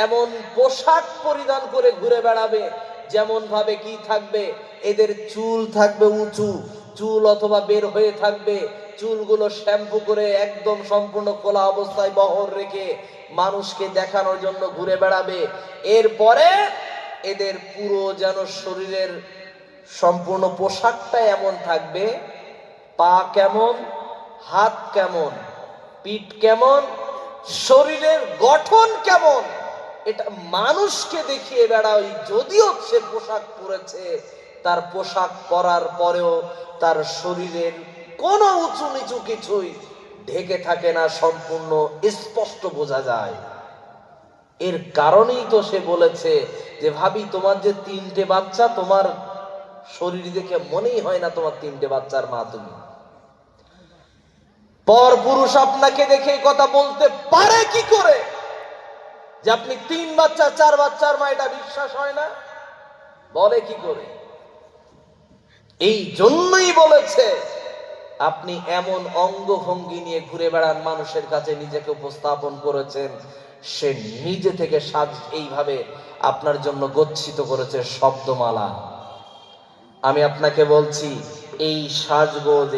এমন পোশাক পরিধান করে ঘুরে বেড়াবে, যেমন ভাবে কি থাকবে, এদের চুল থাকবে উঁচু, চুল অথবা বের হয়ে থাকবে, চুলগুলো শ্যাম্পু করে একদম সম্পূর্ণ খোলা অবস্থায় বহর রেখে মানুষকে দেখানোর জন্য ঘুরে বেড়াবে। এরপরে এদের পুরো যেন শরীরের সম্পূর্ণ পোশাকটা এমন থাকবে, পা কেমন, হাত কেমন, পিঠ কেমন, শরীরের গঠন কেমন, এটা মানুষকে দেখিয়ে বেড়াই। যদিও সে পোশাক পরেছে, তার পোশাক পরার পরেও তার শরীরের কোনো উঁচু নিচু কিছুই ঢেকে থাকে না, সম্পূর্ণ স্পষ্ট বোঝা যায়। এর কারণেই তো সে বলেছে যে ভাবি তোমার যে 3টে বাচ্চা, তোমার শরীর দেখে মনেই হয় না তোমার 3টে বাচ্চার মা তুমি। পর পুরুষ আপনাকে দেখে কথা বলতে পারে কি করে যে আপনি 3 বাচ্চা 4 বাচ্চার মা? এটা বিশ্বাস হয় না, বলে কি করে? এই জন্যই বলেছে আপনি এমন অঙ্গভঙ্গি নিয়ে ঘুরে বেড়ান, মানুষের কাছে নিজেকে উপস্থাপন করেছেন, সে নিজে থেকে সাজ এইভাবে আপনার জন্য গচ্ছিত করেছে শব্দমালা। আমি আপনাকে বলছি এই সাজগোজ,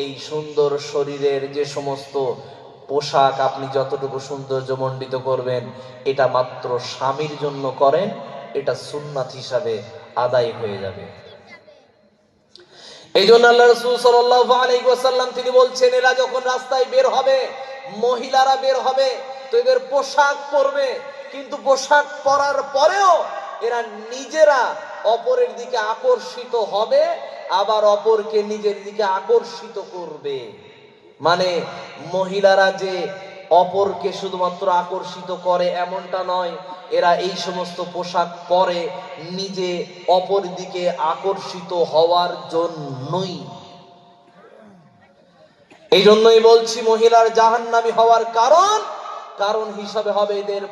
এই সুন্দর শরীরের যে সমস্ত পোশাক আপনি যতটুকু সৌন্দর্যমণ্ডিত করবেন, এটা মাত্র স্বামীর জন্য করেন, এটা সুন্নাত হিসাবে আদায় হয়ে যাবে। এই জন্য আল্লাহ রাসূল সাল্লাল্লাহু আলাইহি ওয়াসাল্লাম তিনি বলছেন এরা যখন রাস্তায় বের হবে, মহিলারা বের হবে, তো এদের পোশাক পরবে, কিন্তু পোশাক পরার পরেও এরা নিজেরা অপরের দিকে আকর্ষিত হবে, আবার অপরকে নিজের দিকে আকর্ষিত করবে। মানে মহিলারা যে অপরকে শুধুমাত্র আকর্ষিত করে এমনটা নয়, এরা এই সমস্ত পোশাক পরে নিজে অপর দিকে আকর্ষিত হওয়ার জন্যই। এই জন্যই বলছি মহিলার জাহান্নামী হওয়ার কারণ হিসাবে হবে এদের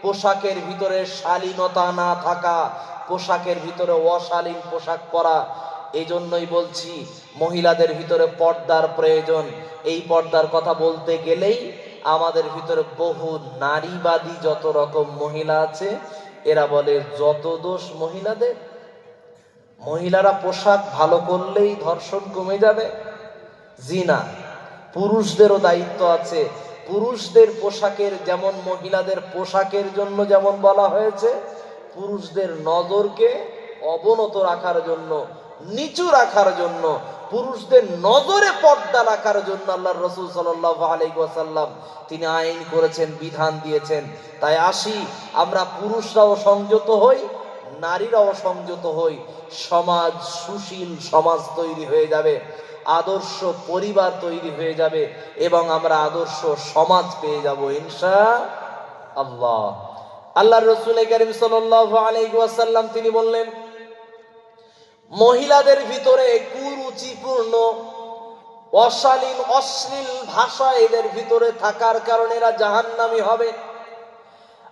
পোশাকের ভিতরে শালীনতা না থাকা, পোশাকের ভিতরে অশালীন পোশাক পরা। এই জন্যই বলছি মহিলাদের ভিতরে পর্দার প্রয়োজন। এই পর্দার কথা বলতে গেলেই আমাদের ভিতরে বহু নারীবাদী যত রকম মহিলা আছে, এরা বলে যত দোষ মহিলাদের, মহিলারা পোশাক ভালো করলেই ধর্ষণ কমে যাবে। জি না, পুরুষদেরও দায়িত্ব আছে। পুরুষদের পোশাকের যেমন মহিলাদের পোশাকের জন্য যেমন বলা হয়েছে, পুরুষদের নজরকে অবনত রাখার জন্য, নিচু রাখার জন্য, পুরুষদের নজরে পর্দা রাখার জন্য আল্লাহর রাসূল সাল্লাল্লাহু আলাইহি ওয়াসাল্লাম তিনি আইন করেছেন, বিধান দিয়েছেন। তাই আসি আমরা পুরুষরাও সংযত হই, নারীরাও সংযত হই, সমাজ সুশীল সমাজ তৈরি হয়ে যাবে, আদর্শ পরিবার তৈরি হয়ে যাবে এবং আমরা আদর্শ সমাজ পেয়ে যাব ইনশাআল্লাহ। আল্লাহর রাসূল কারীম সাল্লাল্লাহু আলাইহি ওয়াসাল্লাম তিনি বললেন মহিলাদের ভিতরে কুরুচিপূর্ণ অশালীন অশ্লীল ভাষা এদের ভিতরে থাকার কারণে এরা জাহান্নামী হবে।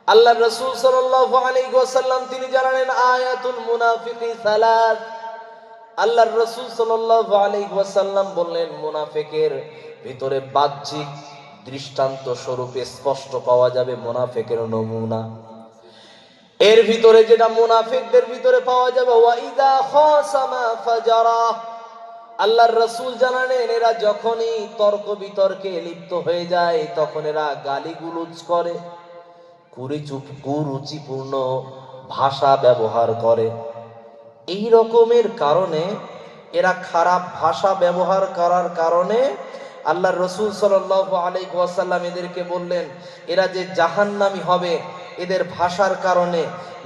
আল্লাহর রাসূল সাল্লাল্লাহু আলাইহি ওয়াসাল্লাম তিনি জানালেন আয়াতুল মুনাফিকি সালাত। আল্লাহর রাসূল সাল্লাল্লাহু আলাইহি ওয়াসাল্লাম বললেন মুনাফিকের ভিতরে বাহ্যিক দৃষ্টান্ত স্বরূপে স্পষ্ট পাওয়া যাবে মুনাফিকের নমুনা। এর ভিতরে যেটা মুনাফিকদের ভিতরে পাওয়া যাবে ওয়াইদা খাসামা ফাজারা। আল্লাহর রাসূল জানালেন এরা যখনই তর্ক বিতর্কে লিপ্ত হয়ে যায় তখন এরা গালিগুলোজ করে, কুরুচিপূর্ণ ভাষা ব্যবহার করে। এই রকমের কারণে এরা খারাপ ভাষা ব্যবহার করার কারণে আল্লাহর রাসূল সাল্লাল্লাহু আলাইহি ওয়াসাল্লাম এদেরকে বললেন এরা যে জাহান্নামী হবে এদের ভাষার কারণে।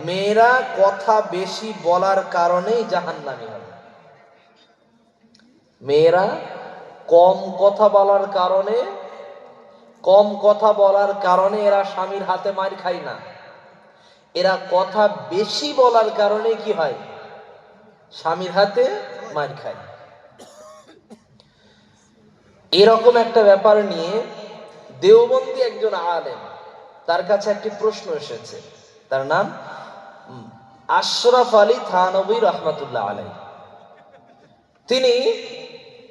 মেয়েরা কথা বেশি বলার কারণেই জাহান্নামী হবে। মেয়েরা কম কথা বলার কারণে এরা স্বামীর হাতে মার খায় না। এরা কথা বেশি বলার কারণে কি হয়, স্বামীর হাতে মার খায়। এরকম একটা ব্যাপার নিয়ে দেওবন্দি একজন আলেম, তার কাছে একটি প্রশ্ন এসেছে। তার নাম আশরাফ আলী থানবী রহমাতুল্লাহ আলাইহি। তিনি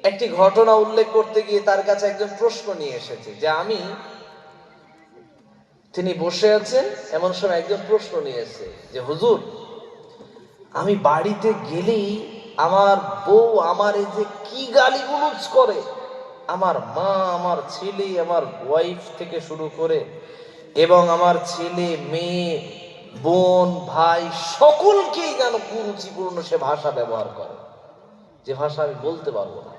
একটি ঘটনা উল্লেখ করতে গিয়ে তার কাছে একজন প্রশ্ন নিয়ে এসেছে যে তিনি বসে আছেন, এমন সময় একজন প্রশ্ন নিয়ে এসেছে যে হুজুর, আমি বাড়িতে গেলেই আমার বউ আমার এই যে কি গালিগুলোজ করে, আমার মা, আমার ছেলে, আমার ওয়াইফ থেকে শুরু করে এবং আমার ছেলে, মেয়ে, বোন, ভাই সকলকেই যেন কুরুচিপূর্ণ সে ভাষা ব্যবহার করে, যে ভাষা আমি বলতে পারবো না।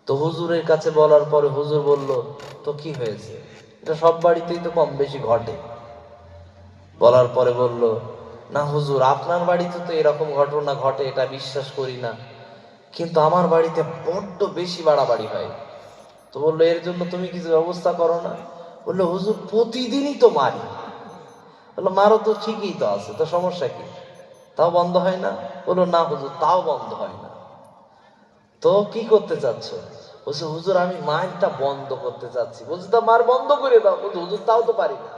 তো হুজুরের কাছে বলার পরে হুজুর বলল, তো কি হয়েছে, এটা সব বাড়িতেই তো কম বেশি ঘটে। বলার পরে বলল, না হুজুর, আপনার বাড়িতে তো এরকম ঘটনা ঘটে এটা বিশ্বাস করি না, কিন্তু আমার বাড়িতে বড্ড বেশি বাড়াবাড়ি হয়। তো বললো, এর জন্য তুমি কিছু ব্যবস্থা করো না? বললো, হুজুর প্রতিদিনই তো মারি। বললো, মারো তো ঠিকই তো আছে, তো সমস্যা কি, তাও বন্ধ হয় না? বললো, না হুজুর, তাও বন্ধ হয় না। তো কি করতে চাচ্ছ? বলছে, হুজুর আমি মারটা বন্ধ করতে চাচ্ছি। বলছে, তা মার বন্ধ করে দাও। বলছে, হুজুর তাও তো পারি না।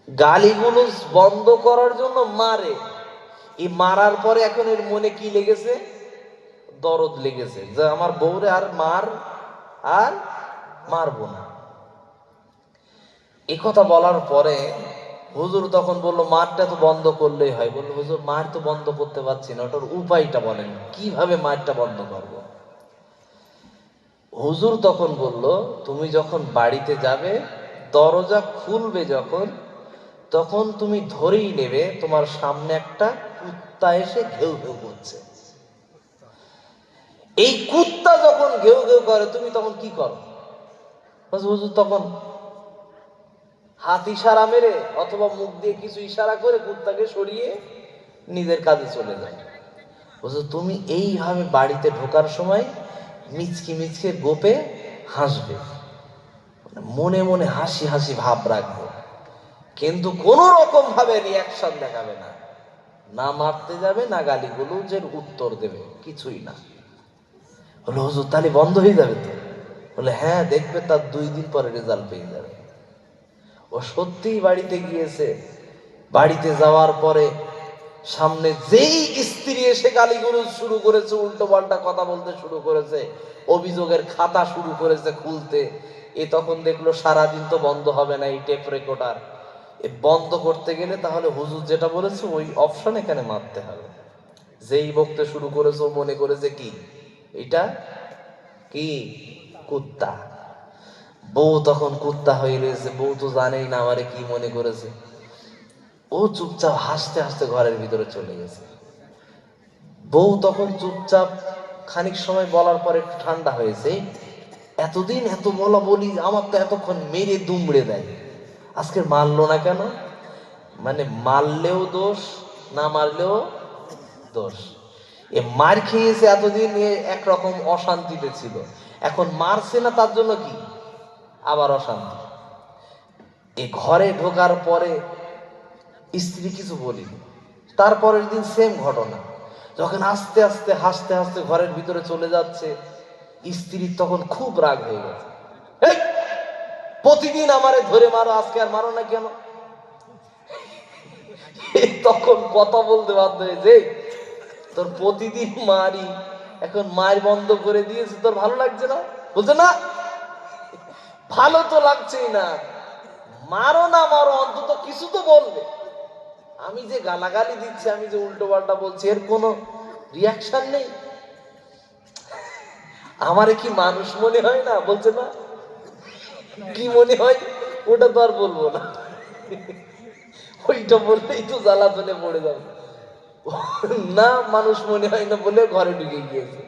গালিগুলো বন্ধ করার জন্য মারে, এই মারার পরে এখন এর মনে কি লেগেছে, দরদ লেগেছে যে আমার বউরে আর মারবো না। এই কথা বলার পরে হুজুর তখন বললো, মারটা তো বন্ধ করলেই হয়। বললো, হুজুর মার তো বন্ধ করতে পারছি না, ওটার উপায়টা বলেন, কিভাবে মারটা বন্ধ করবো? হুজুর তখন বলল, তুমি যখন বাড়িতে যাবে, দরজা খুলবে যখন, তখন তুমি ধরেই নেবে তোমার সামনে একটা কুত্তা এসে ঘেউ ঘেউ করছে। এই কুত্তা যখন ঘেউ ঘেউ করে তুমি তখন কি করো? হুজুর তখন হাত ইশারা মেরে অথবা মুখ দিয়ে কিছু ইশারা করে কুত্তাকে সরিয়ে নিজের কাজে চলে যায়। হুজুর তুমি এইভাবে বাড়িতে ঢোকার সময় মিচকি মিচকে গোপে হাসবে, মনে মনে হাসি হাসি ভাব রাখবে, কিন্তু কোন রকম ভাবে রিয়াকশন দেখাবে না, না মারতে যাবে না গালিগুলোজের উত্তর দেবে, কিছুই না। বলে, হুজুর তাহলে বন্ধ হয়ে যাবে তো? বলে, হ্যাঁ, দেখবে তার 2 দিন পরে রেজাল্ট পেয়ে যাবে। ও সত্যিই বাড়িতে গিয়েছে। বাড়িতে যাওয়ার পরে সামনে যেই স্ত্রী এসে গালিগুলোজ শুরু করেছে, উল্টো পাল্টা কথা বলতে শুরু করেছে, অভিযোগের খাতা শুরু করেছে খুলতে, তখন দেখলো সারাদিন তো বন্ধ হবে না এই টেপ রেকর্ডার, বন্ধ করতে গেলে তাহলে হুজুর যেটা বলেছে ওই অপশন এখানে মারতে হবে। যেই বকতে শুরু করেছে ও মনে করেছে কি এটা কি কুত্তা। বউ তখন কুত্তা হয়ে রয়েছে, বউ তো জানেই না আমারে কি মনে করেছে। ও চুপচাপ হাসতে হাসতে ঘরের ভিতরে চলে গেছে। বউ তখন চুপচাপ খানিক সময় বলার পর একটু ঠান্ডা হয়েছে। এতদিন এত বলা বলি, আমার তো এতক্ষণ মেরে দুমড়ে দেয়, আজকে মারলো না কেন? মানে মারলেও দোষ, না মারলেও দোষ। এ মার খেয়েছে এতদিন, এ একরকম অশান্তিতে ছিল, এখন মারছে না তার জন্য কি আবার অশান্তি। এ ঘরে ঢোকার পরে স্ত্রী কিছু বলিনি, তারপরের দিন সেম ঘটনা, যখন আস্তে আস্তে হাসতে হাসতে ঘরের ভিতরে চলে যাচ্ছে, স্ত্রীর তখন খুব রাগ হয়ে গেছে। এই, প্রতিদিন আমারে ধরে মারো, আজকে আর মারো না কেন? তখন কথা বলতে বাধ্য হয়েছে, তোর প্রতিদিন মারি, এখন মার বন্ধ করে দিয়েছে, তোর ভালো লাগছে না? বলছে, না ভালো তো লাগছেই না, মারো না মারো, অন্তত কিছু তো বলবে। আমি যে গালাগালি দিচ্ছি, আমি যে উল্টো পাল্টা বলছি, এর কোনো রিয়াকশন নেই, আমারে কি মানুষ মনে হয় না? বলছে, না কি মনে হয় ওটা তো আর বলবো না, ওইটা বললেই তো জ্বালাতনে পড়ে যাবে। না মানুষ মনে হয় না বলে ঘরে ঢুকে গিয়েছে।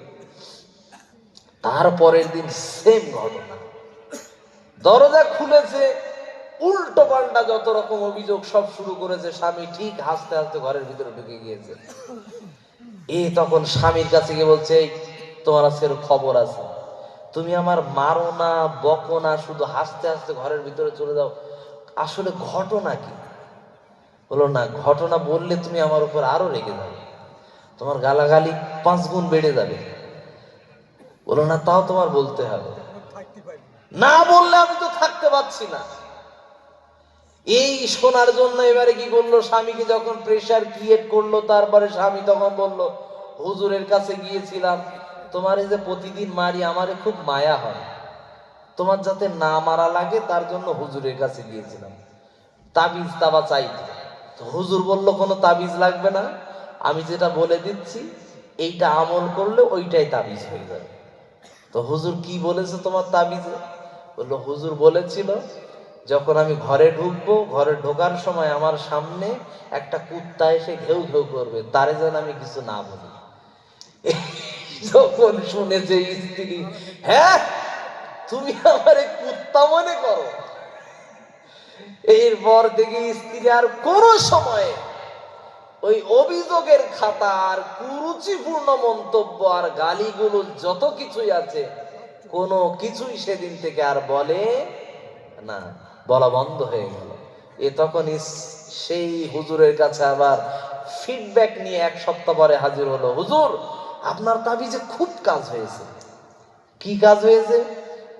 তারপরের দিন সেম ঘটনা, দরজা খুলেছে, উল্টো পাল্টা যত রকম অভিযোগ সব শুরু করেছে, স্বামী ঠিক হাসতে হাসতে ঘরের ভিতরে ঢুকে গিয়েছে। তখন স্বামীর কাছে গিয়ে বলছে, "এই, তোমার আজকের খবর আছে, তুমি আমার মারো না, বকো না, শুধু হাসতে হাসতে ঘরের ভিতরে চলে যাও, আসলে ঘটনা কি?" বলো, "না, ঘটনা বললে তুমি আমার উপর আরো রেগে যাবে, তোমার গালাগালি 5 গুণ বেড়ে যাবে।" বলো, "না, তাও তোমার বলতে হবে।" না বললে আমি তো থাকতে পারছি না। এই শোনার জন্য এবারে কি করলো, স্বামীকে যখন প্রেসার ক্রিয়েট করলো, তারপরে স্বামী তখন বলল, "হুজুরের কাছে গিয়েছিলাম, তোমার এই যে প্রতিদিন মারি, আমারে খুব মায়া হয়, তোমার যাতে না মারা লাগে তার জন্য হুজুরের কাছে গিয়েছিলাম, তাবিজ তাবা চাইতে।" তো হুজুর বলল, "কোনো তাবিজ লাগবে না, আমি যেটা বলে দিচ্ছি এইটা আমল করলে ওইটাই তাবিজ হয়ে যাবে।" তো হুজুর কি বলেছে তোমার তাবিজে? বললো, "হুজুর বলেছিল, যখন আমি ঘরে ঢুকবো, ঘরে ঢোকার সময় আমার সামনে একটা কুত্তা এসে ঘেউ ঘেউ করবে, তারে যেন আমি কিছু না বলি।" যখন শুনেছে স্ত্রী, "হ্যাঁ, তুমি আমার কুত্তা মনে করো?" এরপর থেকে স্ত্রী আর কোন সময়ে ওই অভিযোগের খাতা আর কুরুচিপূর্ণ মন্তব্য আর গালিগুলো যত কিছুই আছে, কোনো কিছুই সেদিন থেকে আর বলে না, বলা বন্ধ হয়ে গেল। তখন সেই হুজুরের কাছে আবার ফিডব্যাক নিয়ে 1 সপ্তাহ পরে হাজির হলো, "হুজুর, আপনার তাবিজে খুব কাজ হয়েছে।" "কি কাজ হয়েছে?"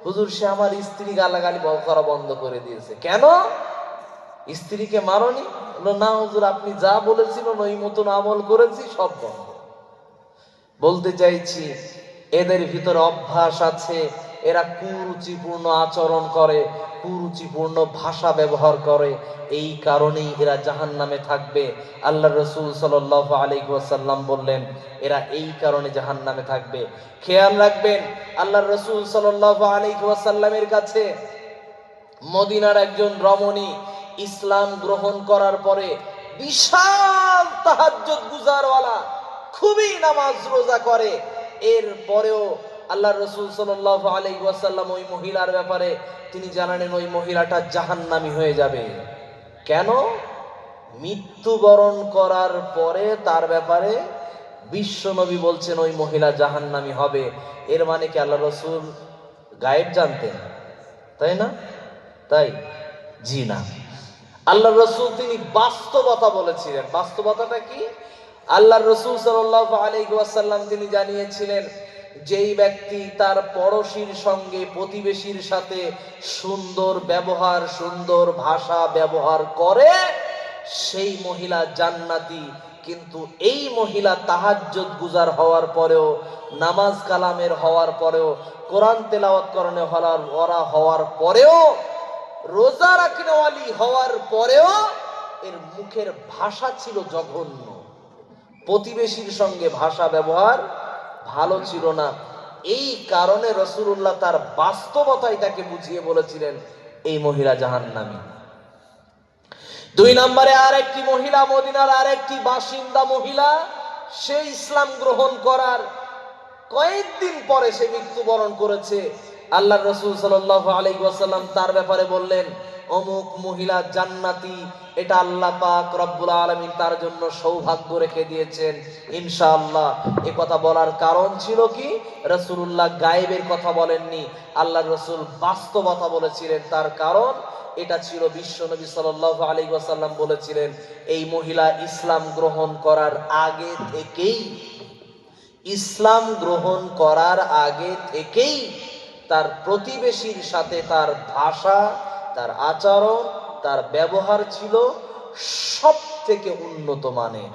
"হুজুর, সে আমার স্ত্রী গালাগালি করা বন্ধ করে দিয়েছে।" "কেন? স্ত্রীকে মারনি?" বললো, "না হুজুর, আপনি যা বলেছিলেন ওই মতন আমল করেছি, সব বন্ধ।" বলতে চাইছি, এদের ভিতরে অভ্যাস আছে, এরা কুরুচিপূর্ণ আচরণ করে, কুরুচিপূর্ণ ভাষা ব্যবহার করে, এই কারণেই এরা জাহান্নামে থাকবে। আল্লাহ রাসূল সাল্লাল্লাহু আলাইহি ওয়াসাল্লাম বললেন, এরা এই কারণে জাহান্নামে থাকবে। খেয়াল রাখবেন, আল্লাহ রাসূল সাল্লাল্লাহু আলাইহি ওয়াসাল্লামের কাছে মদিনার একজন রমণী ইসলাম গ্রহণ করার পরে বিশাল তাহাজ্জুদ গুজারওয়ালা, খুবই নামাজ রোজা করে, এর পরেও আল্লাহ রাসূল সাল্লাল্লাহু আলাইহি ওয়াসাল্লাম ওই মহিলার ব্যাপারে তিনি জানালেন, ওই মহিলাটা জাহান্নামী হয়ে যাবে। কেন? মৃত্যুবরণ করার পরে তার ব্যাপারে বিশ্ব নবী বলছেন ওই মহিলা জাহান্নামী হবে। এর মানে কি আল্লাহ রাসূল গায়েব জানতেন? তাই না? তাই? জি না। আল্লাহ রসুল তিনি বাস্তবতা বলেছিলেন। বাস্তবতাটা কি? আল্লাহ রসুল সাল্লাল্লাহু আলাইহি ওয়াসাল্লাম তিনি জানিয়েছিলেন, যেই ব্যক্তি তার পড়শির সঙ্গে, প্রতিবেশীর সাথে সুন্দর ব্যবহার, সুন্দর ভাষা ব্যবহার করে, সেই মহিলা জান্নাতি। কিন্তু এই মহিলা তাহাজ্জুদ গুজার হওয়ার পরেও, নামাজ কালামের হওয়ার পরেও, কোরআন তেলাওয়াত করণে হওয়ার পরেও, রোজা রাখনেওয়ালি হওয়ার পরেও এর মুখের ভাষা ছিল জঘন্য, প্রতিবেশীর সঙ্গে ভাষা ব্যবহার ভালো ছিল না। এই কারণে রাসূলুল্লাহ তার বাস্তবতায় তাকে বুঝিয়ে বলেছিলেন, এই মহিলা জাহান্নামী। 2 নম্বরে আরেকটি মহিলা, মদিনার আরেকটি বাসিন্দা মহিলা, সে ইসলাম গ্রহণ করার কয়েকদিন পরে সে মৃত্যুবরণ করেছে। আল্লাহ রাসূল সাল্লাল্লাহু আলাইহি ওয়াসাল্লাম তার ব্যাপারে বললেন, অমুক মহিলা জান্নাতি, এটা আল্লাহ পাক রব্বুল আলামিন তার জন্য সৌভাগ্য রেখে দিয়েছেন ইনশাআল্লাহ। এ কথা বলার কারণ ছিল কি? রাসূলুল্লাহ গায়েবের কথা বলেননি, আল্লাহ রাসূল বাস্তবতা বলেছিলেন। তার কারণ এটা ছিল, বিশ্ব নবী সাল্লাল্লাহু আলাইহি ওয়াসাল্লাম বলেছিলেন, এই মহিলা ইসলাম গ্রহণ করার আগে থেকেই, ইসলাম গ্রহণ করার আগে থেকেই তার প্রতিবেশীর সাথে তার ভাষা, তার আচরণ, তার ব্যবহার ছিল সব থেকে উন্নত মানের।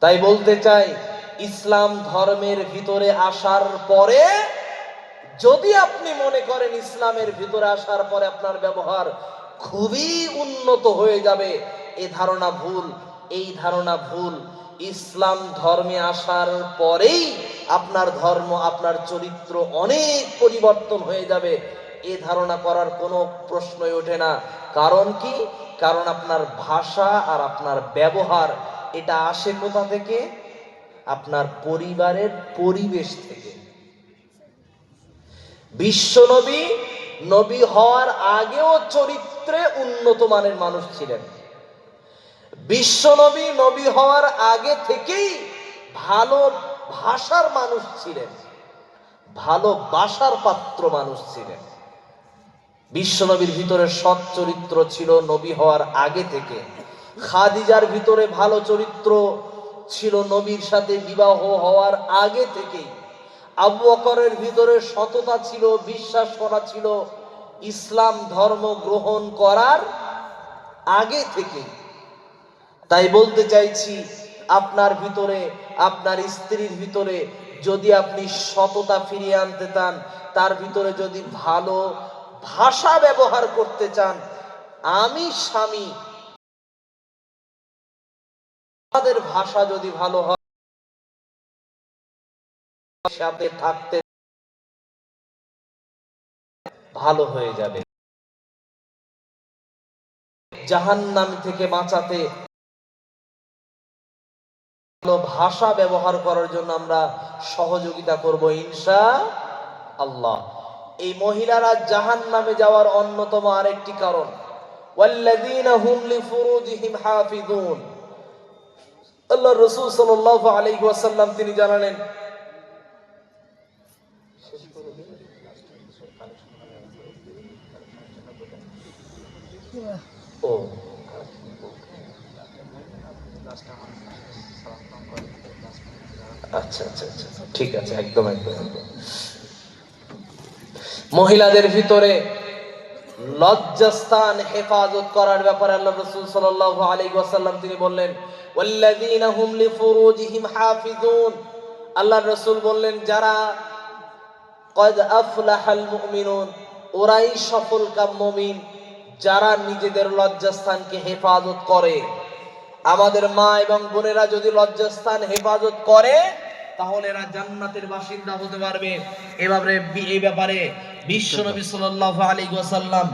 তাই বলতে চাই, ইসলাম ধর্মের ভিতরে আসার পরে যদি আপনি মনে করেন ইসলামের ভিতরে আসার পরে আপনার ব্যবহার খুবই উন্নত হয়ে যাবে, এ ধারণা ভুল। এই ধারণা ভুল। ইসলাম ধর্মে আসার পরেই আপনার ধর্ম, আপনার চরিত্র অনেক পরিবর্তন হয়ে যাবে, এ ধারণা করার কোনো প্রশ্নই ওঠে না। কারণ কি? কারণ আপনার ভাষা আর আপনার ব্যবহার এটা আসে কোথা থেকে? আপনার পরিবারের পরিবেশ থেকে। বিশ্ব নবী নবী হওয়ার আগেও চরিত্রে উন্নত মানের মানুষ ছিলেন। বিশ্ব নবী নবী হওয়ার আগে থেকেই ভালো ভাষার মানুষ ছিলেন, ভালোবাসার পাত্র মানুষ ছিলেন। বিশ্বনবীর ভিতরে সৎ চরিত্র ছিল নবী হওয়ার আগে থেকে। খাদিজার ভিতরে ভালো চরিত্র ছিল নবীর সাথে বিবাহ হওয়ার আগে থেকেই। আবু বকরের ভিতরে সততা ছিল, বিশ্বাস করা ছিল ইসলাম ধর্ম গ্রহণ করার আগে থেকেই। তাই বলতে চাইছি, আপনার ভিতরে, আপনার স্ত্রীর ভিতরে যদি আপনি সততা ফিরিয়ে আনতে চান, তার ভিতরে যদি ভালো ভাষা ব্যবহার করতে চান, আমি স্বামী আমাদের ভাষা যদি ভালো হয়, সাথে থাকতে ভালো হয়ে যাবে। জাহান্নাম থেকে বাঁচাতে ভালো ভাষা ব্যবহার করার জন্য আমরা সহযোগিতা করব ইনশাআল্লাহ। এই মহিলারা জাহান্নামে যাওয়ার অন্যতম আরেকটি কারণ, ওয়াল্লাযীনা হুম লিফুরুজিহিম হাফিজুন। আল্লাহর রাসূল সাল্লাল্লাহু আলাইহি ওয়াসাল্লাম তিনি জানালেন, ও আচ্ছা আচ্ছা আচ্ছা, ঠিক আছে, একদম একদম একদম। মহিলাদের ভিতরে লজ্জাস্থান হেফাজত করার ব্যাপারে আল্লাহ রাসূল সাল্লাল্লাহু আলাইহি ওয়াসাল্লাম তিনি বললেন, ওয়াল্লাযীনা হুম লিফুরুজিহিম হাফিজুন। আল্লাহর রাসূল বললেন, যারা কদ আফলাহাল মুমিনুন, ওরাই সফলকাম মুমিন, যারা নিজেদের লজ্জাস্থানকে হেফাজত করে। আমাদের মা এবং বোনেরা যদি লজ্জাস্থান হেফাজত করে, তাহলে এরা জান্নাতের বাসিন্দা হতে পারবে। এই ব্যাপারে বিশ্বনবী সাল্লাল্লাহু আলাইহি ওয়াসাল্লাম